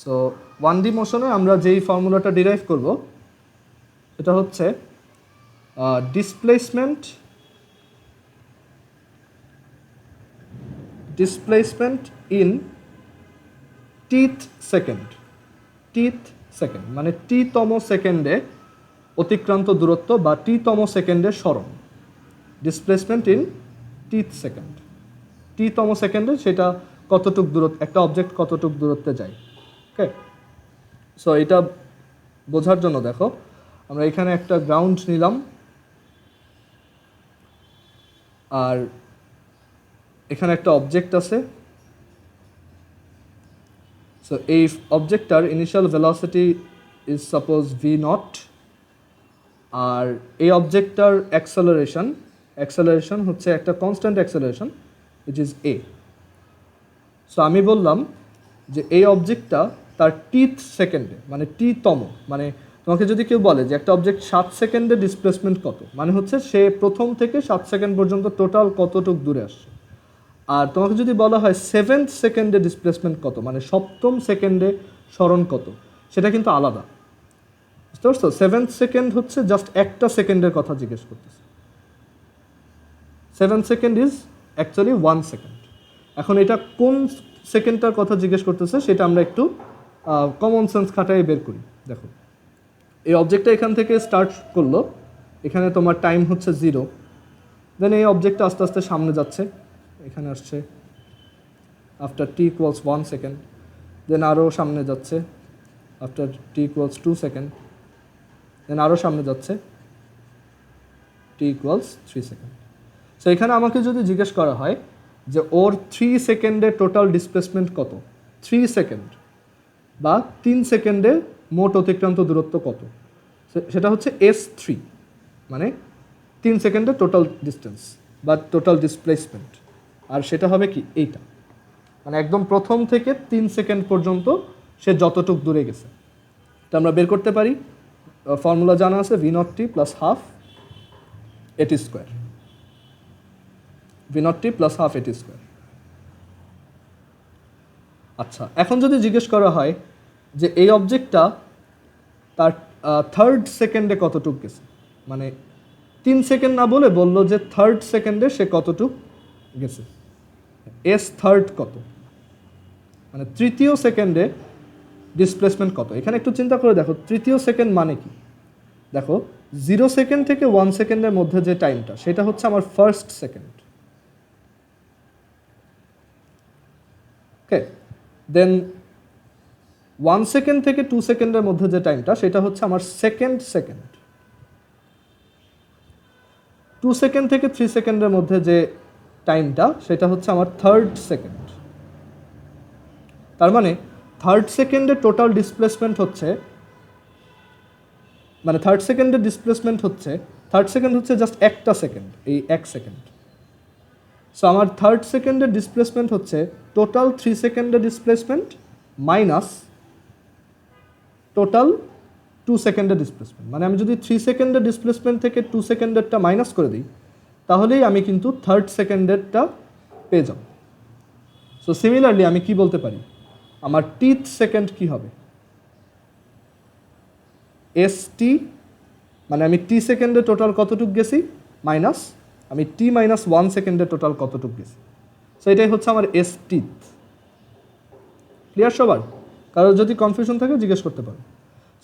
So 1D মোশনে আমরা যেই ফর্মুলাটা ডিরাইভ করব এটা হচ্ছে ডিসপ্লেসমেন্ট ইন টিথ সেকেন্ড মানে টি-তম সেকেন্ডে অতিক্রান্ত দূরত্ব বা টি-তম সেকেন্ডে সরণ। ডিসপ্লেসমেন্ট ইন টিথ সেকেন্ড, টি-তম সেকেন্ডে সেটা কতটুক দূরত্ব, একটা অবজেক্ট কতটুক দূরত্বে যায়। ওকে, সো এটা বোঝার জন্য দেখো আমরা এখানে একটা গ্রাউন্ড নিলাম আর এখানে একটা অবজেক্ট আছে। সো এই অবজেক্টটার initial velocity is suppose v0 আর এই অবজেক্টটার অ্যাক্সেলারেশন হচ্ছে একটা constant acceleration which is a। So আমি বললাম যে এই অবজেক্টটা তার টিথ সেকেন্ডে মানে টি-তম, মানে তোমাকে যদি কেউ বলে যে একটা অবজেক্ট 7 সেকেন্ডে ডিসপ্লেসমেন্ট কত, মানে হচ্ছে সে প্রথম থেকে 7 সেকেন্ড পর্যন্ত টোটাল কতটুক দূরে আসছে। আর তোমাকে যদি বলা হয় 7th সেকেন্ডে ডিসপ্লেসমেন্ট কত, মানে সপ্তম সেকেন্ডে সরণ কত, সেটা কিন্তু আলাদা। বুঝতে পারছো? 7th সেকেন্ড হচ্ছে জাস্ট একটা সেকেন্ডের কথা জিজ্ঞেস করতেছে। 7th second is actually 1 second. এখন এটা কোন সেকেন্ডটার কথা জিজ্ঞেস করতেছে সেটা আমরা একটু কমন সেন্স খাটাই বের করি। দেখো এই অবজেক্টটা এখান থেকে স্টার্ট করলো, এখানে তোমার টাইম হচ্ছে 0, দেন এই অবজেক্টটা আস্তে আস্তে সামনে যাচ্ছে, এখানে আসছে আফটার t ইকুয়ালস 1 সেকেন্ড, দেন আরও সামনে যাচ্ছে আফটার t ইকুয়ালস 2 সেকেন্ড, দেন আরও সামনে যাচ্ছে t ইকুয়ালস 3 সেকেন্ড। সো এখানে আমাকে যদি জিজ্ঞেস করা হয় যে ওর 3 সেকেন্ডে টোটাল ডিসপ্লেসমেন্ট কত, 3 সেকেন্ড বা 3 সেকেন্ডে মোট অতিক্রান্ত দূরত্ব কত, সেটা হচ্ছে s3, মানে 3 সেকেন্ডে টোটাল ডিস্টেন্স বা টোটাল ডিসপ্লেসমেন্ট। আর সেটা হবে কি এইটা, মানে একদম প্রথম থেকে 3 সেকেন্ড পর্যন্ত সে যতটুক দূরে গেছে। এটা আমরা বের করতে পারি, ফর্মুলা জানা আছে v0t প্লাস হাফ এটি স্কোয়ার, v0t প্লাস হাফ এটি স্কোয়ার। আচ্ছা, এখন যদি জিজ্ঞেস করা হয় যে এই অবজেক্টটা তার 3rd সেকেন্ডে কতটুক গেছে, মানে 3 সেকেন্ড না বলে বললো যে 3rd সেকেন্ডে সে কতটুক গেছে, s3rd কত, মানে তৃতীয় সেকেন্ডে ডিসপ্লেসমেন্ট কত। এখানে একটু চিন্তা করে দেখো তৃতীয় সেকেন্ড মানে কি। দেখো 0 সেকেন্ড থেকে 1 সেকেন্ডের মধ্যে যে টাইমটা সেটা হচ্ছে আমার ফার্স্ট সেকেন্ড। ওকে, দেন 1 সেকেন্ড থেকে 2 সেকেন্ডের মধ্যে যে টাইমটা সেটা হচ্ছে আমার সেকেন্ড। 2 সেকেন্ড থেকে 3 সেকেন্ডের মধ্যে যে টাইমটা সেটা হচ্ছে আমার 3rd সেকেন্ড। তার মানে 3rd সেকেন্ডে টোটাল ডিসপ্লেসমেন্ট হচ্ছে, মানে 3rd সেকেন্ডের ডিসপ্লেসমেন্ট হচ্ছে, 3rd সেকেন্ড হচ্ছে জাস্ট একটা সেকেন্ড, এই 1 সেকেন্ড। সো আমার 3rd সেকেন্ডের ডিসপ্লেসমেন্ট হচ্ছে টোটাল 3 সেকেন্ডের ডিসপ্লেসমেন্ট মাইনাস টোটাল 2 সেকেন্ডের ডিসপ্লেসমেন্ট। মানে আমি যদি 3 সেকেন্ডের ডিসপ্লেসমেন্ট থেকে 2 সেকেন্ডেরটা মাইনাস করে দিই তাহলেই আমি কিন্তু 3rd সেকেন্ডেরটা পেয়ে যাব। সো সিমিলারলি আমি কি বলতে পারি, আমার টিথ সেকেন্ড কি হবে, st, মানে আমি টি সেকেন্ডে টোটাল কতটুক গেছি মাইনাস আমি t মাইনাস 1 সেকেন্ডে টোটাল কতটুক গেছি। সো এটাই হচ্ছে আমার s টিথ। ক্লিয়ার সবার? কারো যদি কনফিউশন থাকে জিজ্ঞেস করতে পারো।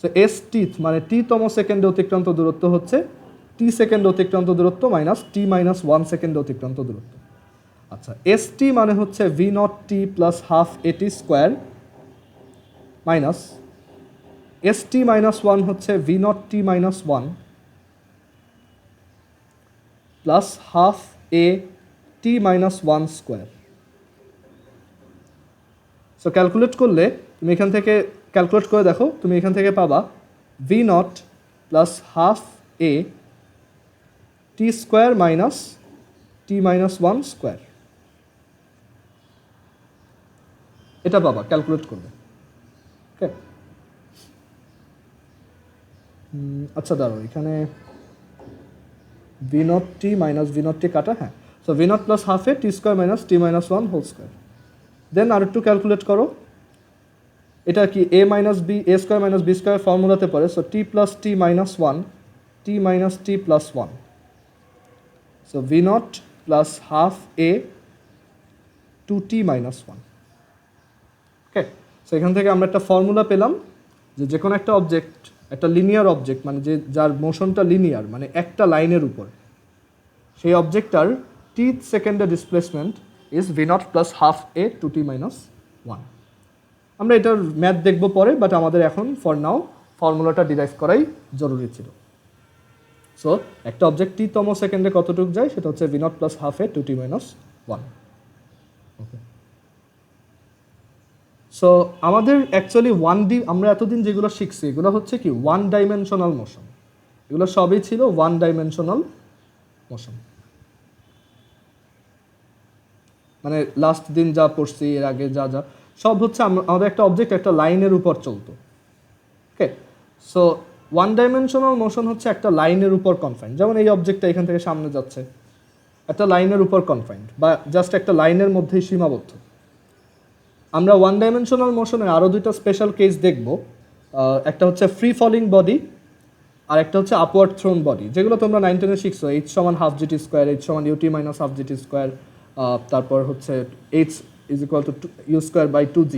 সো s টিথ মানে টি-তম সেকেন্ডে অতিক্রান্ত দূরত্ব হচ্ছে t সেকেন্ড অতিক্রান্ত দূরত্ব মাইনাস t মাইনাস 1 সেকেন্ডে অতিক্রান্ত দূরত্ব। আচ্ছা, st মানে হচ্ছে v0t প্লাস হাফ এটি স্কোয়ার মাইনাস st মাইনাস 1 হচ্ছে v0t মাইনাস 1 প্লাস হাফ এ টি মাইনাস 1 স্কোয়ার। সো ক্যালকুলেট করলে তুমি এখান থেকে ক্যালকুলেট করে দেখো, তুমি এখান থেকে পাবা v0 প্লাস হাফ এ টি square minus t minus 1 square, এটা পাবা ক্যালকুলেট করলে। ওকে, আচ্ছা দাঁড়ো এখানে v0t মাইনাস v0t কাটা, হ্যাঁ। সো v0 প্লাস হাফে t square minus t minus 1 whole square. Then আর একটু ক্যালকুলেট করো, এটা কি a minus b a square minus b square ফর্মুলাতে পড়ে। So t plus t minus one t minus t plus one, so v naught plus half a two t minus one. Okay, so এখান থেকে আমরা একটা formula পেলাম যে কোনো একটা অবজেক্ট, একটা লিনিয়ার অবজেক্ট মানে যে যার মোশনটা লিনিয়ার মানে একটা লাইনের উপর, সেই অবজেক্টটার টিথ সেকেন্ডের displacement is v naught plus half a two t minus one. আমরা এটার ম্যাথ দেখব পরে, বাট আমাদের এখন ফর নাও ফর্মুলাটা ডিরাইভ করাই জরুরি ছিল। সো একটা অবজেক্ট টি-তম সেকেন্ডে কতটুকু যায় সেটা হচ্ছে v naught plus half a two t minus one. Okay, so আমাদের অ্যাকচুয়ালি 1D আমরা এতদিন যেগুলো শিখছি এগুলো হচ্ছে কি 1 ডাইমেনশনাল মোশন, এগুলো সবই ছিল 1 ডাইমেনশনাল মোশন। মানে লাস্ট দিন যা পড়ছি এর আগে যা যা সব হচ্ছে আমাদের একটা অবজেক্ট একটা লাইনের উপর চলতো। ওকে, সো 1 ডাইমেনশনাল মোশন হচ্ছে একটা লাইনের উপর কনফাইন্ড, যেমন এই অবজেক্টটা এখান থেকে সামনে যাচ্ছে একটা লাইনের উপর কনফাইন্ড বা জাস্ট একটা লাইনের মধ্যেই সীমাবদ্ধ। আমরা 1 ডাইমেনশনাল মোশনের আরও দুইটা স্পেশাল কেস দেখব, একটা হচ্ছে ফ্রি ফলিং বডি আর একটা হচ্ছে আপওয়ার্ড থ্রোন বডি, যেগুলো তোমরা 9-10-এ শিখছো, এইচ সমান হাফ জিটি স্কোয়ার, এইচ সমান u t minus half g t square, তারপর হচ্ছে h is equal to u square by 2g,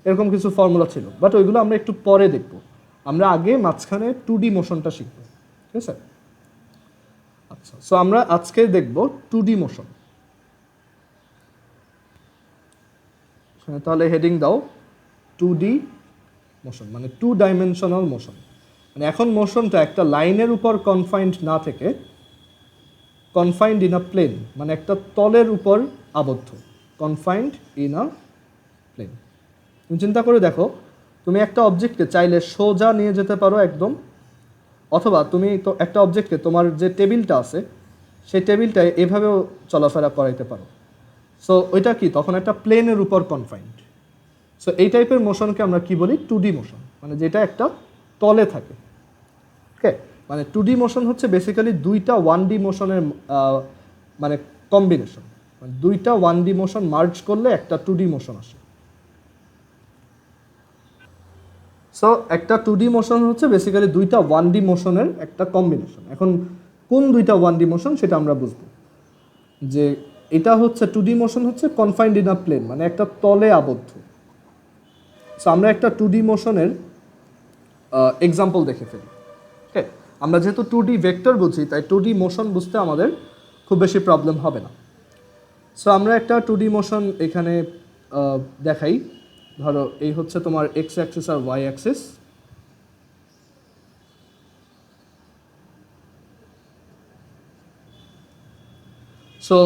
এরকম কিছু ফর্মুলা ছিল, বাট ওইগুলো আমরা একটু পরে দেখব। আমরা আগে মাঝখানে 2D মোশনটা শিখব, ঠিক আছে? আচ্ছা, সো আমরা আজকে দেখব 2D মোশন। তাহলে হেডিং দাও 2D মোশন, মানে 2 ডাইমেনশনাল মোশন। মানে এখন মোশনটা একটা লাইনের উপর কনফাইন্ড না থেকে কনফাইন্ড ইন আ প্লেন, মানে একটা তলের উপর আবদ্ধ, কনফাইন্ড ইন আ প্লেন। তুমি চিন্তা করে দেখো, তুমি একটা অবজেক্টকে চাইলে সোজা নিয়ে যেতে পারো একদম, অথবা তুমি তো একটা অবজেক্টকে তোমার যে টেবিলটা আছে সেই টেবিলটায় এভাবেও চলাফেরা করাইতে পারো। সো ওইটা কি তখন একটা প্লেনের উপর কনফাইন্ড। সো এই টাইপের মোশনকে আমরা কি বলি 2D মোশন, মানে যেটা একটা তলে থাকে। ওকে, মানে 2D মোশন হচ্ছে বেসিক্যালি দুইটা 1D মোশনের মানে কম্বিনেশন, মানে দুইটা 1D মোশন মার্জ করলে একটা 2D মোশন আসে। সো একটা 2D মোশন হচ্ছে বেসিক্যালি দুইটা 1D মোশনের একটা কম্বিনেশন। এখন কোন দুইটা 1D মোশন সেটা আমরা বুঝবো, যে এটা হচ্ছে 2D মোশন হচ্ছে কনফাইন্ড ইন আ প্লেন, মানে একটা তলে আবদ্ধ। সো আমরা একটা 2D মোশনের এক্সাম্পল দেখে ফেলি। ওকে, আমরা যেহেতু 2D ভেক্টর বুঝি তাই 2D মোশন বুঝতে আমাদের খুব বেশি প্রবলেম হবে না। সো আমরা একটা 2D মোশন এখানে দেখাই। ধরো এই হচ্ছে তোমার এক্স অ্যাক্সিস আর ওয়াই অ্যাক্সিস। সো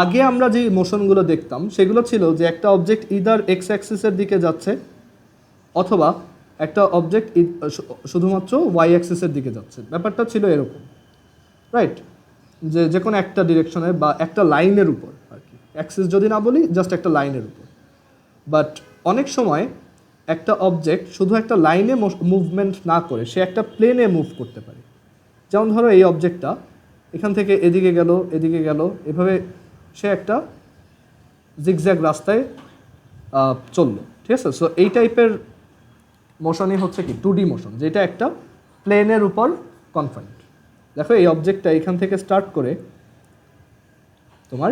আগে আমরা যে মোশনগুলো দেখতাম সেগুলো ছিল যে একটা অবজেক্ট ইদার এক্স অ্যাক্সিসের দিকে যাচ্ছে অথবা একটা অবজেক্ট শুধুমাত্র ওয়াই অ্যাক্সিসের দিকে যাচ্ছে। ব্যাপারটা ছিল এরকম, রাইট? যে কোনো একটা ডিরেকশনে বা একটা লাইনের উপর আর কি, অ্যাক্সিস যদি না বলি জাস্ট একটা লাইনের উপর। বাট অনেক সময় একটা অবজেক্ট শুধু একটা লাইনে মুভমেন্ট না করে সে একটা প্লেনে মুভ করতে পারে। যেমন ধরো এই অবজেক্টটা এখান থেকে এদিকে গেল এদিকে গেল, এভাবে সে একটা জিগজ্যাগ রাস্তায় চললো, ঠিক আছে? সো এই টাইপের মোশনই হচ্ছে কি 2D মোশন, যেটা একটা প্লেনের উপর কনফাইন্ড। দেখো এই অবজেক্টটা এখান থেকে স্টার্ট করে তোমার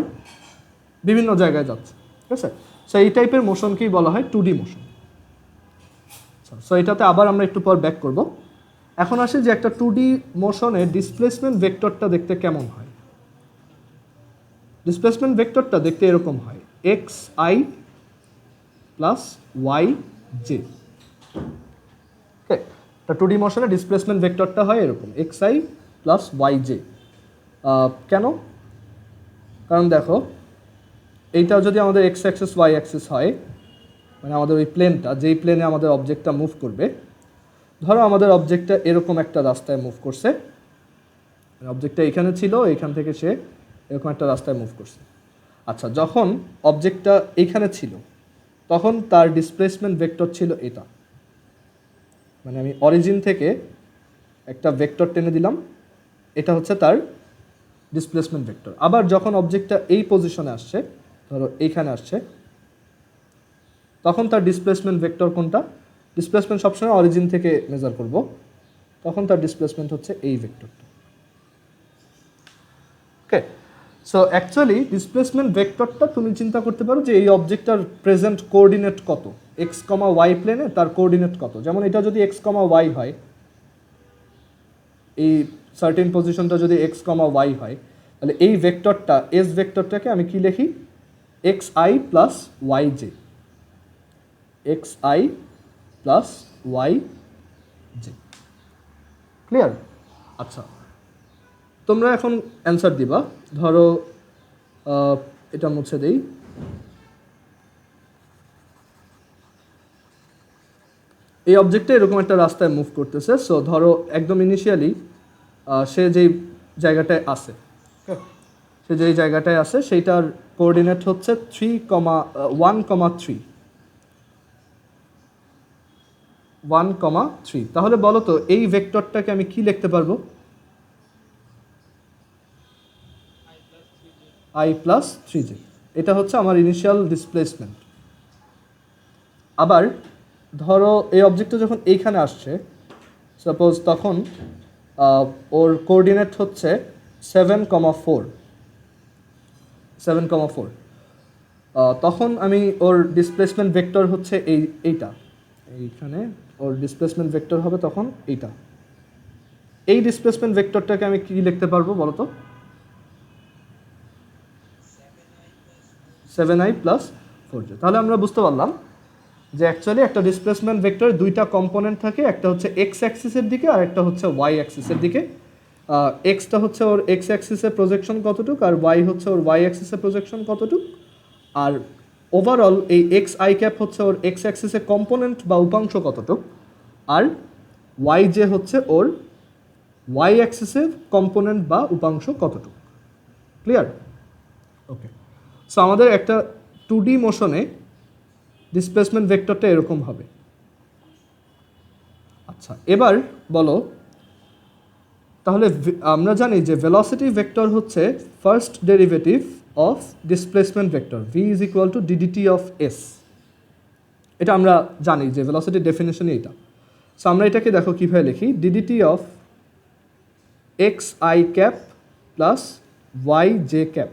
বিভিন্ন জায়গায় যাচ্ছে, ঠিক আছে? সো এই টাইপের মোশনকেই বলা হয় 2D মোশন। সো এটাতে আবার আমরা একটু পর ব্যাক করব। এখন আসে যে একটা 2D মোশনের ডিসপ্লেসমেন্ট ভেক্টরটা দেখতে কেমন হয়। ডিসপ্লেসমেন্ট ভেক্টরটা দেখতে এরকম হয়, x i plus y j. Okay, একটা 2D মোশনের ডিসপ্লেসমেন্ট ভেক্টরটা হয় এরকম, x i plus y j. কেন? কারণ দেখো এইটা যদি আমাদের এক্স অ্যাক্সিস ওয়াই অ্যাক্সিস হয়, মানে আমাদের ওই প্লেনটা যেই প্লেনে আমাদের অবজেক্টটা মুভ করবে, ধরো আমাদের অবজেক্টটা এরকম একটা রাস্তায় মুভ করছে, অবজেক্টটা এখানে ছিল, এখান থেকে সে এরকম একটা রাস্তায় মুভ করছে। আচ্ছা, যখন অবজেক্টটা এইখানে ছিল তখন তার ডিসপ্লেসমেন্ট ভেক্টর ছিল এটা, মানে আমি অরিজিন থেকে একটা ভেক্টর টেনে দিলাম, এটা হচ্ছে তার ডিসপ্লেসমেন্ট ভেক্টর। আবার যখন অবজেক্টটা এই পজিশনে আসছে, ধরো এইখানে আসছে, তখন তার ডিসপ্লেসমেন্ট ভেক্টর কোনটা? ডিসপ্লেসমেন্ট সবসময় অরিজিন থেকে মেজার করব, তখন তার ডিসপ্লেসমেন্ট হচ্ছে এই ভেক্টরটা। ওকে, সো অ্যাকচুয়ালি ডিসপ্লেসমেন্ট ভেক্টরটা তুমি চিন্তা করতে পারো যে এই অবজেক্টটার প্রেজেন্ট কোঅর্ডিনেট কত, এক্স কমা ওয়াই প্লেনে তার কোঅর্ডিনেট কত। যেমন এটা যদি এক্স কমা ওয়াই হয়, এই সার্টেন পজিশনটা যদি এক্স কমা ওয়াই হয়, তাহলে এই ভেক্টরটা এস ভেক্টরটাকে আমি কি লিখি, x i plus y j, x i plus y j. Clear? আচ্ছা, তোমরা এখন অ্যান্সার দিবা। ধরো এটা মুছে দেই, এই অবজেক্টটা এরকম একটা রাস্তায় মুভ করতেছে। সো ধরো একদম ইনিশিয়ালি সে যেই জায়গাটায় আছে, সে যেই জায়গাটায় আছে সেইটার কোঅর্ডিনেট হচ্ছে 1,3, 1,3। তাহলে বলো তো এই ভেক্টরটাকে আমি কি লিখতে পারবো, i প্লাস 3j। এটা হচ্ছে আমার ইনিশিয়াল ডিসপ্লেসমেন্ট। আবার ধরো এই অবজেক্টটা যখন এইখানে আসছে, সাপোজ তখন ওর কোঅর্ডিনেট হচ্ছে 7,4, তখন আমি ওর ডিসপ্লেসমেন্ট ভেক্টর হচ্ছে এইটা, এইখানে ওর ডিসপ্লেসমেন্ট ভেক্টর হবে তখন এইটা। এই ডিসপ্লেসমেন্ট ভেক্টরটাকে আমি কি লিখতে পারবো বলো তো, 7i প্লাস 4j। তাহলে আমরা বুঝতে পারলাম যে অ্যাকচুয়ালি একটা ডিসপ্লেসমেন্ট ভেক্টরের দুইটা কম্পোনেন্ট থাকে, একটা হচ্ছে এক্স অ্যাক্সিসের দিকে আর একটা হচ্ছে ওয়াই অ্যাক্সিসের দিকে। এক্সটা হচ্ছে ওর এক্স অ্যাক্সিসের প্রজেকশন কতটুক, আর ওয়াই হচ্ছে ওর ওয়াই অ্যাক্সিসের প্রজেকশন কতটুক। আর ওভারঅল এই এক্স আই ক্যাপ হচ্ছে ওর এক্স অ্যাক্সিসের কম্পোনেন্ট বা উপাংশ কতটুক, আর ওয়াই জে হচ্ছে ওর ওয়াই অ্যাক্সিসের কম্পোনেন্ট বা উপাংশ কতটুক। ক্লিয়ার? ওকে, সো আমাদের একটা 2D মোশনে ডিসপ্লেসমেন্ট ভেক্টরটা এরকম হবে। আচ্ছা, এবার বলো তাহলে আমরা জানি যে ভেলোসিটি ভেক্টর হচ্ছে first derivative of displacement vector, v is equal two DDT of S. এটা আমরা জানি যে ভেলোসিটির ডেফিনেশনই এটা। সো আমরা এটাকে দেখো কীভাবে লিখি, d d t of x i cap plus y j cap.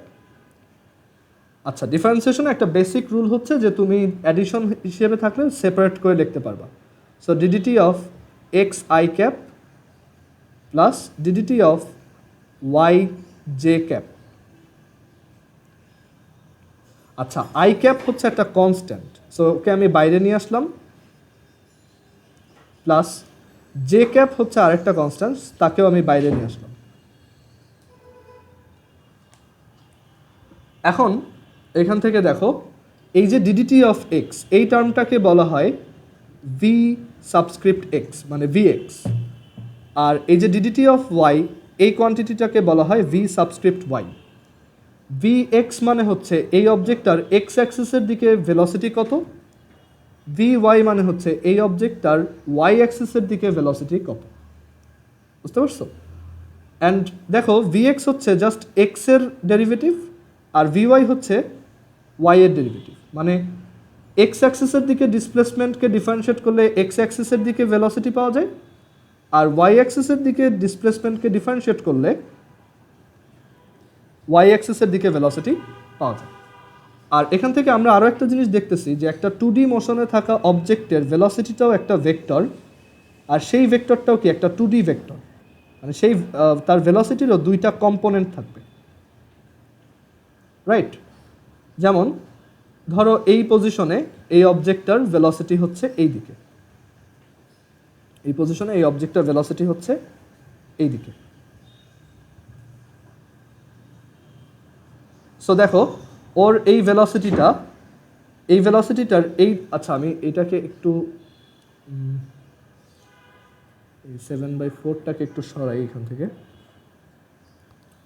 আচ্ছা, ডিফারেন্সিয়েশনে একটা বেসিক রুল হচ্ছে যে তুমি অ্যাডিশন হিসেবে থাকলে সেপারেট করে লিখতে পারবা। So d d t of x i cap plus DDT of y j cap. আচ্ছা, আই ক্যাপ হচ্ছে একটা কনস্ট্যান্ট, সো ওকে আমি বাইরে নিয়ে আসলাম, প্লাস জে ক্যাপ হচ্ছে আরেকটা কনস্ট্যান্ট, তাকেও আমি বাইরে নিয়ে আসলাম। এখন এখান থেকে দেখো এই যে ডিডিটি অফ এক্স, এই টার্মটাকে বলা হয় ভি সাবস্ক্রিপ্ট এক্স, মানে ভি এক্স। আর এই যে ডিডিটি অফ ওয়াই, এই কোয়ান্টিটিটাকে বলা হয় v subscript y. V x মানে হচ্ছে এই অবজেক্টটার এক্স অ্যাক্সিসের দিকে ভেলোসিটি কত, ভি ওয়াই মানে হচ্ছে এই অবজেক্টটার ওয়াই অ্যাক্সিসের দিকে ভেলোসিটি কত। বুঝতে পারছো? অ্যান্ড দেখো ভি এক্স হচ্ছে জাস্ট এক্সের ডেরিভেটিভ, আর ভি ওয়াই হচ্ছে ওয়াই এর ডেরিভেটিভ। মানে এক্স অ্যাক্সিসের দিকে ডিসপ্লেসমেন্টকে ডিফারেন্সিয়েট করলে এক্স অ্যাক্সিসের দিকে ভেলোসিটি পাওয়া যায়, আর ওয়াই অ্যাক্সিসের দিকে ডিসপ্লেসমেন্টকে ডিফারেন্সিয়েট করলে ওয়াই অ্যাক্সিসের দিকে ভেলোসিটি পাওয়া যায়। আর এখান থেকে আমরা আরও একটা জিনিস দেখতেছি যে একটা 2D মোশনে থাকা অবজেক্টের ভেলোসিটিটাও একটা ভেক্টর, আর সেই ভেক্টরটাও কি একটা 2D ভেক্টর, মানে সেই তার ভেলোসিটিরও দুইটা কম্পোনেন্ট থাকবে। রাইট? যেমন ধরো এই পজিশনে এই অবজেক্টটার ভেলোসিটি হচ্ছে এই দিকে, এই পজিশনে এই অবজেক্টটার ভেলোসিটি হচ্ছে এই দিকে। সো দেখো ওর এই ভেলোসিটিটার এই, আচ্ছা আমি এটাকে একটু এই 7/4টাকে একটু সরাই এখান থেকে।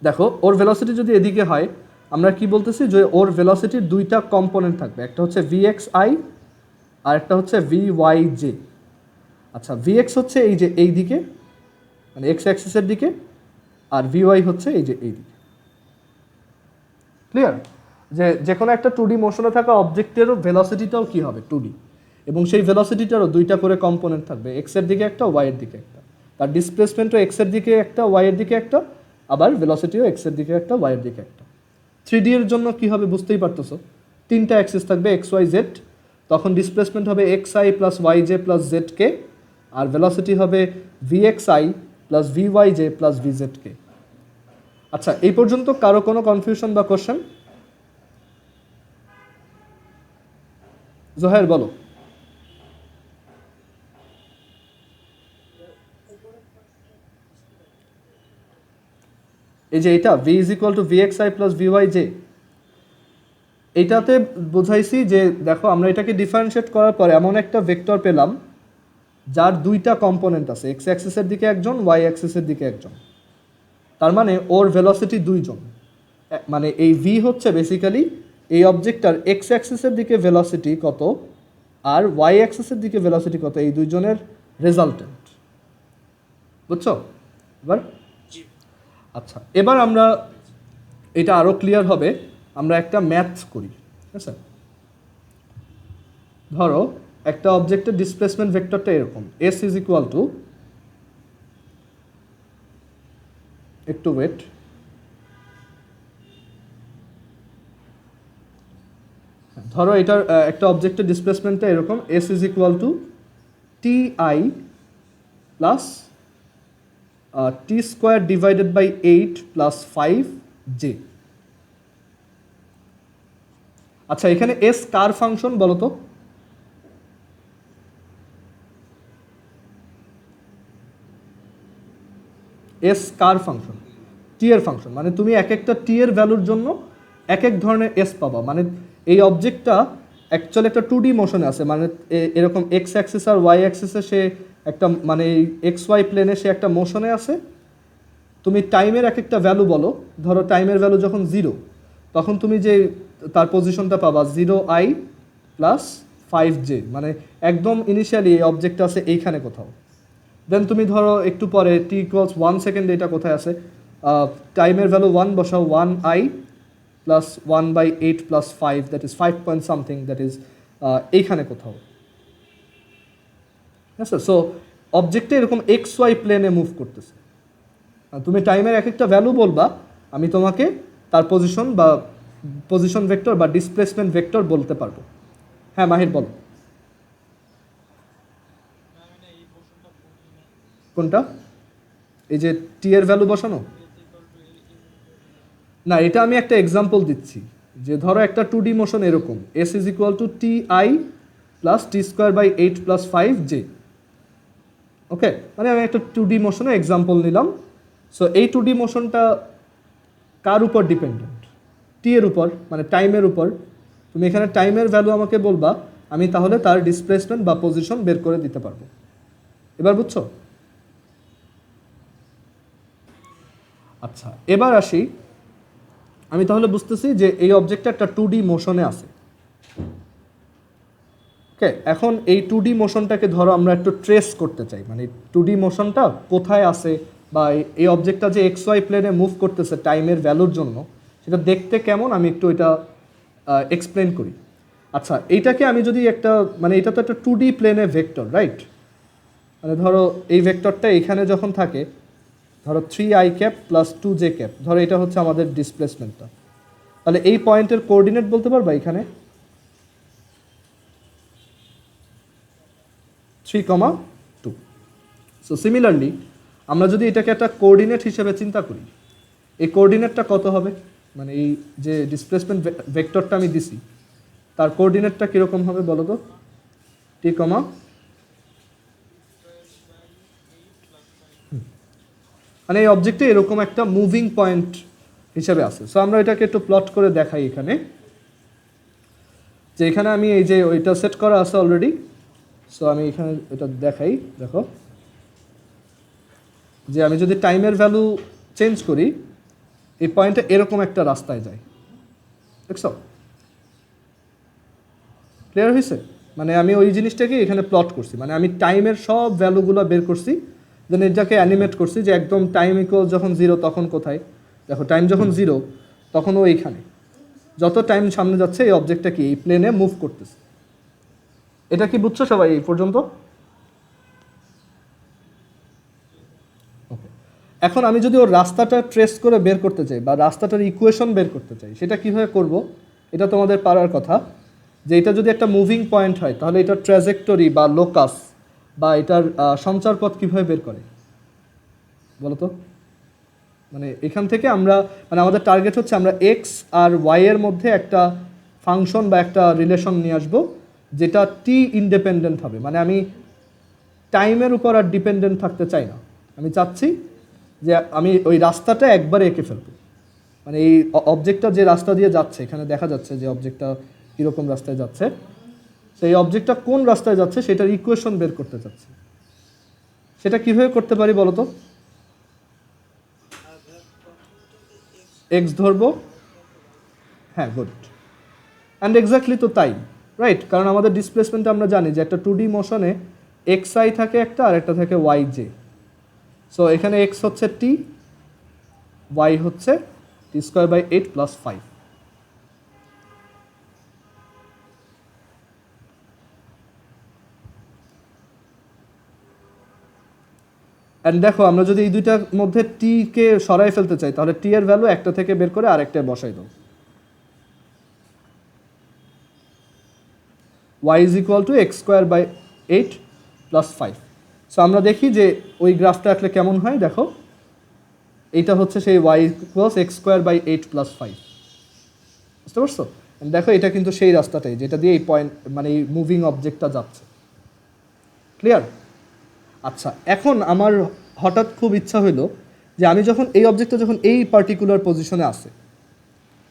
দেখো ওর ভেলোসিটি যদি এদিকে হয়, আমরা কি বলতেছি যে ওর ভেলোসিটির দুইটা কম্পোনেন্ট থাকবে, একটা হচ্ছে vxi আর একটা হচ্ছে vyj। আচ্ছা, vx হচ্ছে এই যে এই দিকে, মানে এক্স অ্যাক্সিসের দিকে, আর vy হচ্ছে এই যে এই দিকে। ক্লিয়ার? যে কোনো একটা 2D মোশনে থাকা অবজেক্টেরও ভেলোসিটিটাও কি হবে 2D। এবং সেই ভেলোসিটিটারও দুইটা করে কম্পোনেন্ট থাকবে, এক্সের দিকে একটা, ওয়াইয়ের দিকে একটা। তার ডিসপ্লেসমেন্টও এক্সের দিকে একটা, ওয়াইয়ের দিকে একটা, আবার ভেলোসিটিও এক্সের দিকে একটা, ওয়াইয়ের দিকে একটা। 3D এর জন্য কী হবে বুঝতেই পারতেছো, তিনটা অ্যাক্সিস থাকবে এক্স ওয়াই জেড, তখন ডিসপ্লেসমেন্ট হবে x i plus y j plus z k, আর ভেলোসিটি হবে v x i plus v y j plus v z k. আচ্ছা, এই পর্যন্ত কারো কোনো কনফিউশন বা কোশ্চেন? জোহের বলো। এই যে এটা v is equal to v x i plus v y j, এইটাতে বোঝাইছি যে দেখো আমরা এটাকে ডিফারেন্সিয়েট করার পরে এমন একটা ভেক্টর পেলাম যার দুইটা কম্পোনেন্ট আছে, এক্স অ্যাক্সিসের দিকে একজন, ওয়াই অ্যাক্সিসের দিকে একজন। তার মানে ওর ভেলোসিটি দুইজন, মানে এই ভি হচ্ছে বেসিক্যালি এই অবজেক্টটার এক্স অ্যাক্সিসের দিকে ভেলোসিটি কত আর ওয়াই অ্যাক্সিসের দিকে ভেলোসিটি কত, এই দুইজনের রেজাল্টেন্ট। বুঝছো এবার? আচ্ছা, এবার আমরা এটা আরও ক্লিয়ার হবে, আমরা একটা ম্যাথ করি, ঠিক আছে? ধরো একটা অবজেক্টের ডিসপ্লেসমেন্ট ভেক্টরটা এরকম, এস ইজ ইকুয়াল টু, একটু ওয়েট, ধরো এটার একটা অবজেক্টের ডিসপ্লেসমেন্টটা এরকম, s is equal to t I plus T square divided by 8 plus 5 j. আচ্ছা, এখানে এস কার ফাংশন বলো তো? এস কার ফাংশন? টি এর ফাংশন। মানে তুমি এক একটা টি এর ভ্যালুর জন্য এক এক ধরনের এস পাবা। মানে এই অবজেক্টটা অ্যাকচুয়ালি একটা 2D মোশনে আছে, মানে এরকম এক্স অ্যাক্সিস আর ওয়াই অ্যাক্সিসে সে একটা, মানে এক্স ওয়াই প্লেনে সে একটা মোশনে আছে। তুমি টাইমের এক একটা ভ্যালু বলো, ধরো টাইমের ভ্যালু যখন 0, তখন তুমি যে তার পজিশনটা পাবা 0i প্লাস 5j, মানে একদম ইনিশিয়ালি এই অবজেক্টটা আছে এইখানে কোথাও। দেন তুমি ধরো একটু পরে t ইকুয়ালস 1 সেকেন্ড, এটা কোথায় আছে, টাইমের ভ্যালু 1 বসাও, 1i plus 1/8 plus 5, that is 5 point something, that is এইখানে কোথাও। ঠিক আছে? সো অবজেক্টে এরকম এক্স ওয়াই প্লেনে মুভ করতেছে। তুমি টাইমের এক একটা ভ্যালু বলবা, আমি তোমাকে তার পজিশন বা পজিশন ভেক্টর বা ডিসপ্লেসমেন্ট ভেক্টর বলতে পারবো। হ্যাঁ মাহির বল। কোনটা? এই যে টি এর ভ্যালু বসানো? না, এটা আমি একটা এক্সাম্পল দিচ্ছি, যে ধরো একটা 2D মোশন এরকম, s is equal to t I plus T square by 8 plus 5 j. Okay, মানে আমি একটা 2D মোশনে এক্সাম্পল নিলাম। সো এই 2D মোশনটা কার উপর ডিপেন্ডেন্ট? টি এর উপর, মানে টাইমের উপর। তুমি এখানে টাইমের ভ্যালু আমাকে বলবা, আমি তাহলে তার ডিসপ্লেসমেন্ট বা পজিশন বের করে দিতে পারবো। এবার বুঝছো? আচ্ছা, এবার আসি, আমি তাহলে বুঝতেছি যে এই অবজেক্টটা একটা 2D মোশনে আছে। ওকে, এখন এই 2D মোশনটাকে ধরো আমরা একটু ট্রেস করতে চাই, মানে 2D মোশনটা কোথায় আছে, বা এই অবজেক্টটা যে এক্স ওয়াই প্লেনে মুভ করতেছে টাইমের ভ্যালুর জন্য, সেটা দেখতে কেমন আমি একটু এটা এক্সপ্লেন করি। আচ্ছা, এইটাকে আমি যদি একটা, মানে এটা তো একটা 2D প্লেনে ভেক্টর, রাইট? মানে ধরো এই ভেক্টরটা এখানে যখন থাকে, ধরো 3i cap plus 2j cap, ধরো এটা হচ্ছে আমাদের ডিসপ্লেসমেন্টটা, তাহলে এই পয়েন্টের কোঅর্ডিনেট বলতে পারবা এখানে 3,2। সো সিমিলারলি আমরা যদি এটাকে একটা কোঅর্ডিনেট হিসেবে চিন্তা করি, এই কোঅর্ডিনেটটা কত হবে, মানে এই যে ডিসপ্লেসমেন্ট ভেক্টরটা আমি দিছি তার কোঅর্ডিনেটটা কীরকম হবে বলো তো? t, মানে এই অবজেক্টে এরকম একটা মুভিং পয়েন্ট হিসেবে আছে। সো আমরা এটাকে একটু প্লট করে দেখাই এখানে, যে এখানে আমি এই যে ওইটা সেট করা আছে অলরেডি। সো আমি এখানে এটা দেখাই, দেখো যে আমি যদি টাইমের ভ্যালু চেঞ্জ করি, এই পয়েন্টে এরকম একটা রাস্তায় যায়, দেখছো? ক্লিয়ার হয়েছে? মানে আমি ওই জিনিসটাকে এখানে প্লট করছি, মানে আমি টাইমের সব ভ্যালুগুলো বের করছি, দেন এটাকে অ্যানিমেট করছি যে একদম টাইম ইকুয়াল যখন 0 তখন কোথায়, দেখো টাইম যখন 0 তখন ও এইখানে, যত টাইম সামনে যাচ্ছে এই অবজেক্টটা কি এই প্লেনে মুভ করতেছে। এটা কি বুঝছো সবাই এই পর্যন্ত? ওকে, এখন আমি যদি ওর রাস্তাটা ট্রেস করে বের করতে চাই বা রাস্তাটার ইকুয়েশন বের করতে চাই, সেটা কিভাবে করব? এটা তোমাদের পারার কথা যে এটা যদি একটা মুভিং পয়েন্ট হয় তাহলে এটার ট্র্যাজেক্টরি বা লোকাস বা এটার সঞ্চারপথ কিভাবে বের করে বলো তো? মানে এখান থেকে আমরা, মানে আমাদের টার্গেট হচ্ছে আমরা এক্স আর ওয়াই এর মধ্যে একটা ফাংশন বা একটা রিলেশন নিয়ে আসবো যেটা টি ইন্ডিপেন্ডেন্ট হবে। মানে আমি টাইমের উপর আর ডিপেন্ডেন্ট থাকতে চাই না, আমি চাচ্ছি যে আমি ওই রাস্তাটা একবারে এঁকে ফেলবো। মানে এই অবজেক্টটা যে রাস্তা দিয়ে যাচ্ছে, এখানে দেখা যাচ্ছে যে অবজেক্টটা কীরকম রাস্তায় যাচ্ছে, সেই অবজেক্টটা কোন রাস্তায় যাচ্ছে সেটার ইকুয়েশন বের করতে চাচ্ছি। সেটা কীভাবে করতে পারি বলো তো? এক্স ধরবো, হ্যাঁ গুড, অ্যান্ড এক্স্যাক্টলি তো তাই, রাইট? কারণ আমাদের ডিসপ্লেসমেন্টটা আমরা জানি যে একটা 2D মোশনে এক্স আই থাকে একটা আর একটা থাকে ওয়াই জে। সো এখানে এক্স হচ্ছে টি, ওয়াই হচ্ছে টি স্কোয়ার বাই 8 প্লাস 5। অ্যান্ড দেখো আমরা যদি এই দুইটার মধ্যে টি কে সরাই ফেলতে চাই তাহলে টি এর ভ্যালু একটা থেকে বের করে আরেকটায় বসাই দাও। y is equal to x square by 8 plus 5. So আমরা দেখি যে ওই গ্রাফটা আসলে কেমন হয়। দেখো এইটা হচ্ছে সেই y equals x square by 8 plus 5, বুঝতে পারছো? দেখো এটা কিন্তু সেই রাস্তাটাই যেটা দিয়ে এই পয়েন্ট, মানে এই মুভিং অবজেক্টটা যাচ্ছে। ক্লিয়ার? আচ্ছা, এখন আমার হঠাৎ খুব ইচ্ছা হইলো যে আমি যখন এই অবজেক্টটা যখন এই পার্টিকুলার পজিশনে আসে,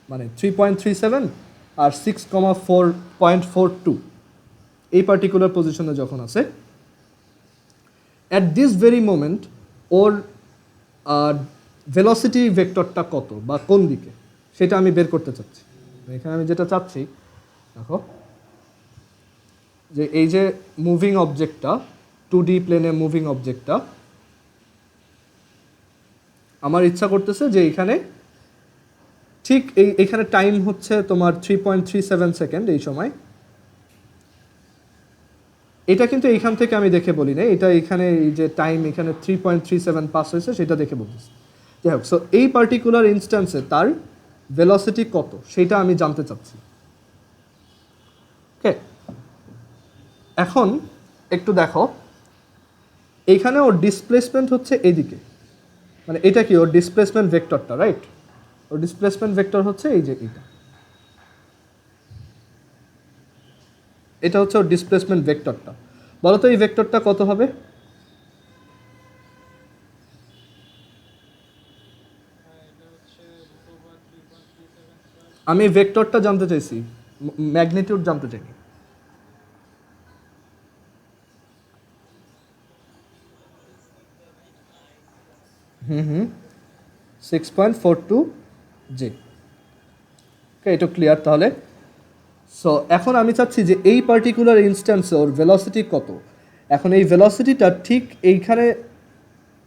মানে 3.37 আর 6,4.42 এই পার্টিকুলার পজিশনে যখন আছে, অ্যাট দিস ভেরি মোমেন্ট ওর ভেলোসিটি ভেক্টরটা কত বা কোন দিকে সেটা আমি বের করতে চাচ্ছি। এখানে আমি যেটা চাচ্ছি, দেখো যে এই যে মুভিং অবজেক্টটা, 2D প্লেনে মুভিং অবজেক্টটা, আমার ইচ্ছা করতেছে যে এখানে ঠিক এইখানে টাইম হচ্ছে তোমার 3.37 সেকেন্ড এই সময়। এটা কিন্তু এইখান থেকে আমি দেখে বলি না, এটা এখানে এই যে টাইম এখানে 3.37 পাস হয়েছে সেটা দেখে বলতেছি। যাই হোক, সো এই পার্টিকুলার ইনস্ট্যান্সে তার ভেলোসিটি কত সেটা আমি জানতে চাচ্ছি। ওকে, এখন একটু দেখো এইখানে ওর ডিসপ্লেসমেন্ট হচ্ছে এইদিকে, মানে এটা কি ওর ডিসপ্লেসমেন্ট ভেক্টরটা, রাইট? ওর ডিসপ্লেসমেন্ট ভেক্টর হচ্ছে এই যে এটা হচ্ছে ওর ডিসপ্লেসমেন্ট ভেক্টরটা। বলো তো এই ভেক্টরটা কত হবে? আমি ভেক্টরটা জানতে চাইছি, ম্যাগনিটিউড জানতে চাইনি। হুম 6.42 জি। ওকে, এটা ক্লিয়ার তাহলে। সো এখন আমি চাচ্ছি যে এই পার্টিকুলার ইনস্ট্যান্সে ওর ভেলোসিটি কত। এখন এই ভেলোসিটিটা ঠিক এইখানে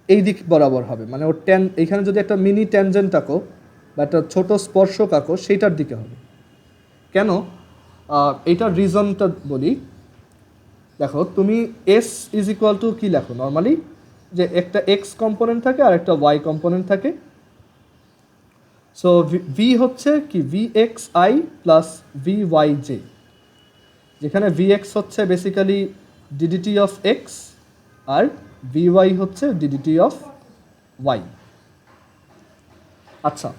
এই দিক বরাবর হবে, মানে ওর এইখানে যদি একটা মিনি ট্যানজেন্ট আঁকো বা একটা ছোটো স্পর্শক আঁকো সেইটার দিকে হবে। কেন? এইটার রিজনটা বলি। দেখো তুমি এস ইজ ইকুয়াল টু কী লেখো নর্মালি, যে একটা এক্স কম্পোনেন্ট থাকে আর একটা ওয়াই কম্পোনেন্ট থাকে। সো ভি হচ্ছে কি v x i plus v y j, যেখানে ভি এক্স হচ্ছে বেসিক্যালি ডিডিটি অফ এক্স আর ভি ওয়াই হচ্ছে ডিডিটি অফ ওয়াই। আচ্ছা,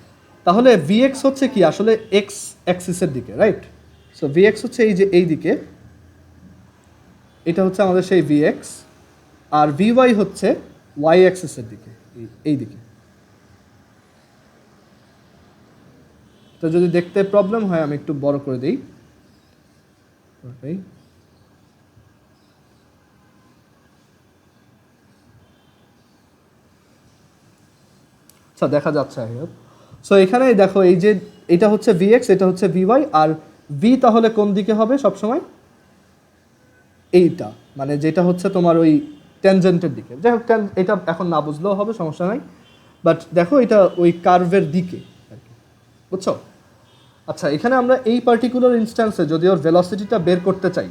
তাহলে ভি এক্স হচ্ছে কি আসলে এক্স অ্যাক্সিসের দিকে, রাইট? সো ভি এক্স হচ্ছে এই যে এই দিকে, এটা হচ্ছে আমাদের সেই ভি এক্স, আর ভি ওয়াই হচ্ছে ওয়াই অ্যাক্সিসের দিকে, এই দিকে। তো যদি দেখতে প্রবলেম হয় আমি একটু বড় করে দিই। আচ্ছা, দেখা যাচ্ছে। সো এখানে দেখো এই যে এটা হচ্ছে ভি এক্স, এটা হচ্ছে ভি ওয়াই, আর ভি তাহলে কোন দিকে হবে সবসময়? এইটা, মানে যেটা হচ্ছে তোমার ওই ট্যানজেন্টের দিকে। যাই হোক, এটা এখন না বুঝলেও হবে, সমস্যা নাই। বাট দেখো এটা ওই কার্ভের দিকে আর কি, বুঝছো? আচ্ছা, এখানে আমরা এই পার্টিকুলার ইনস্ট্যান্সে যদি ওর ভেলোসিটিটা বের করতে চাই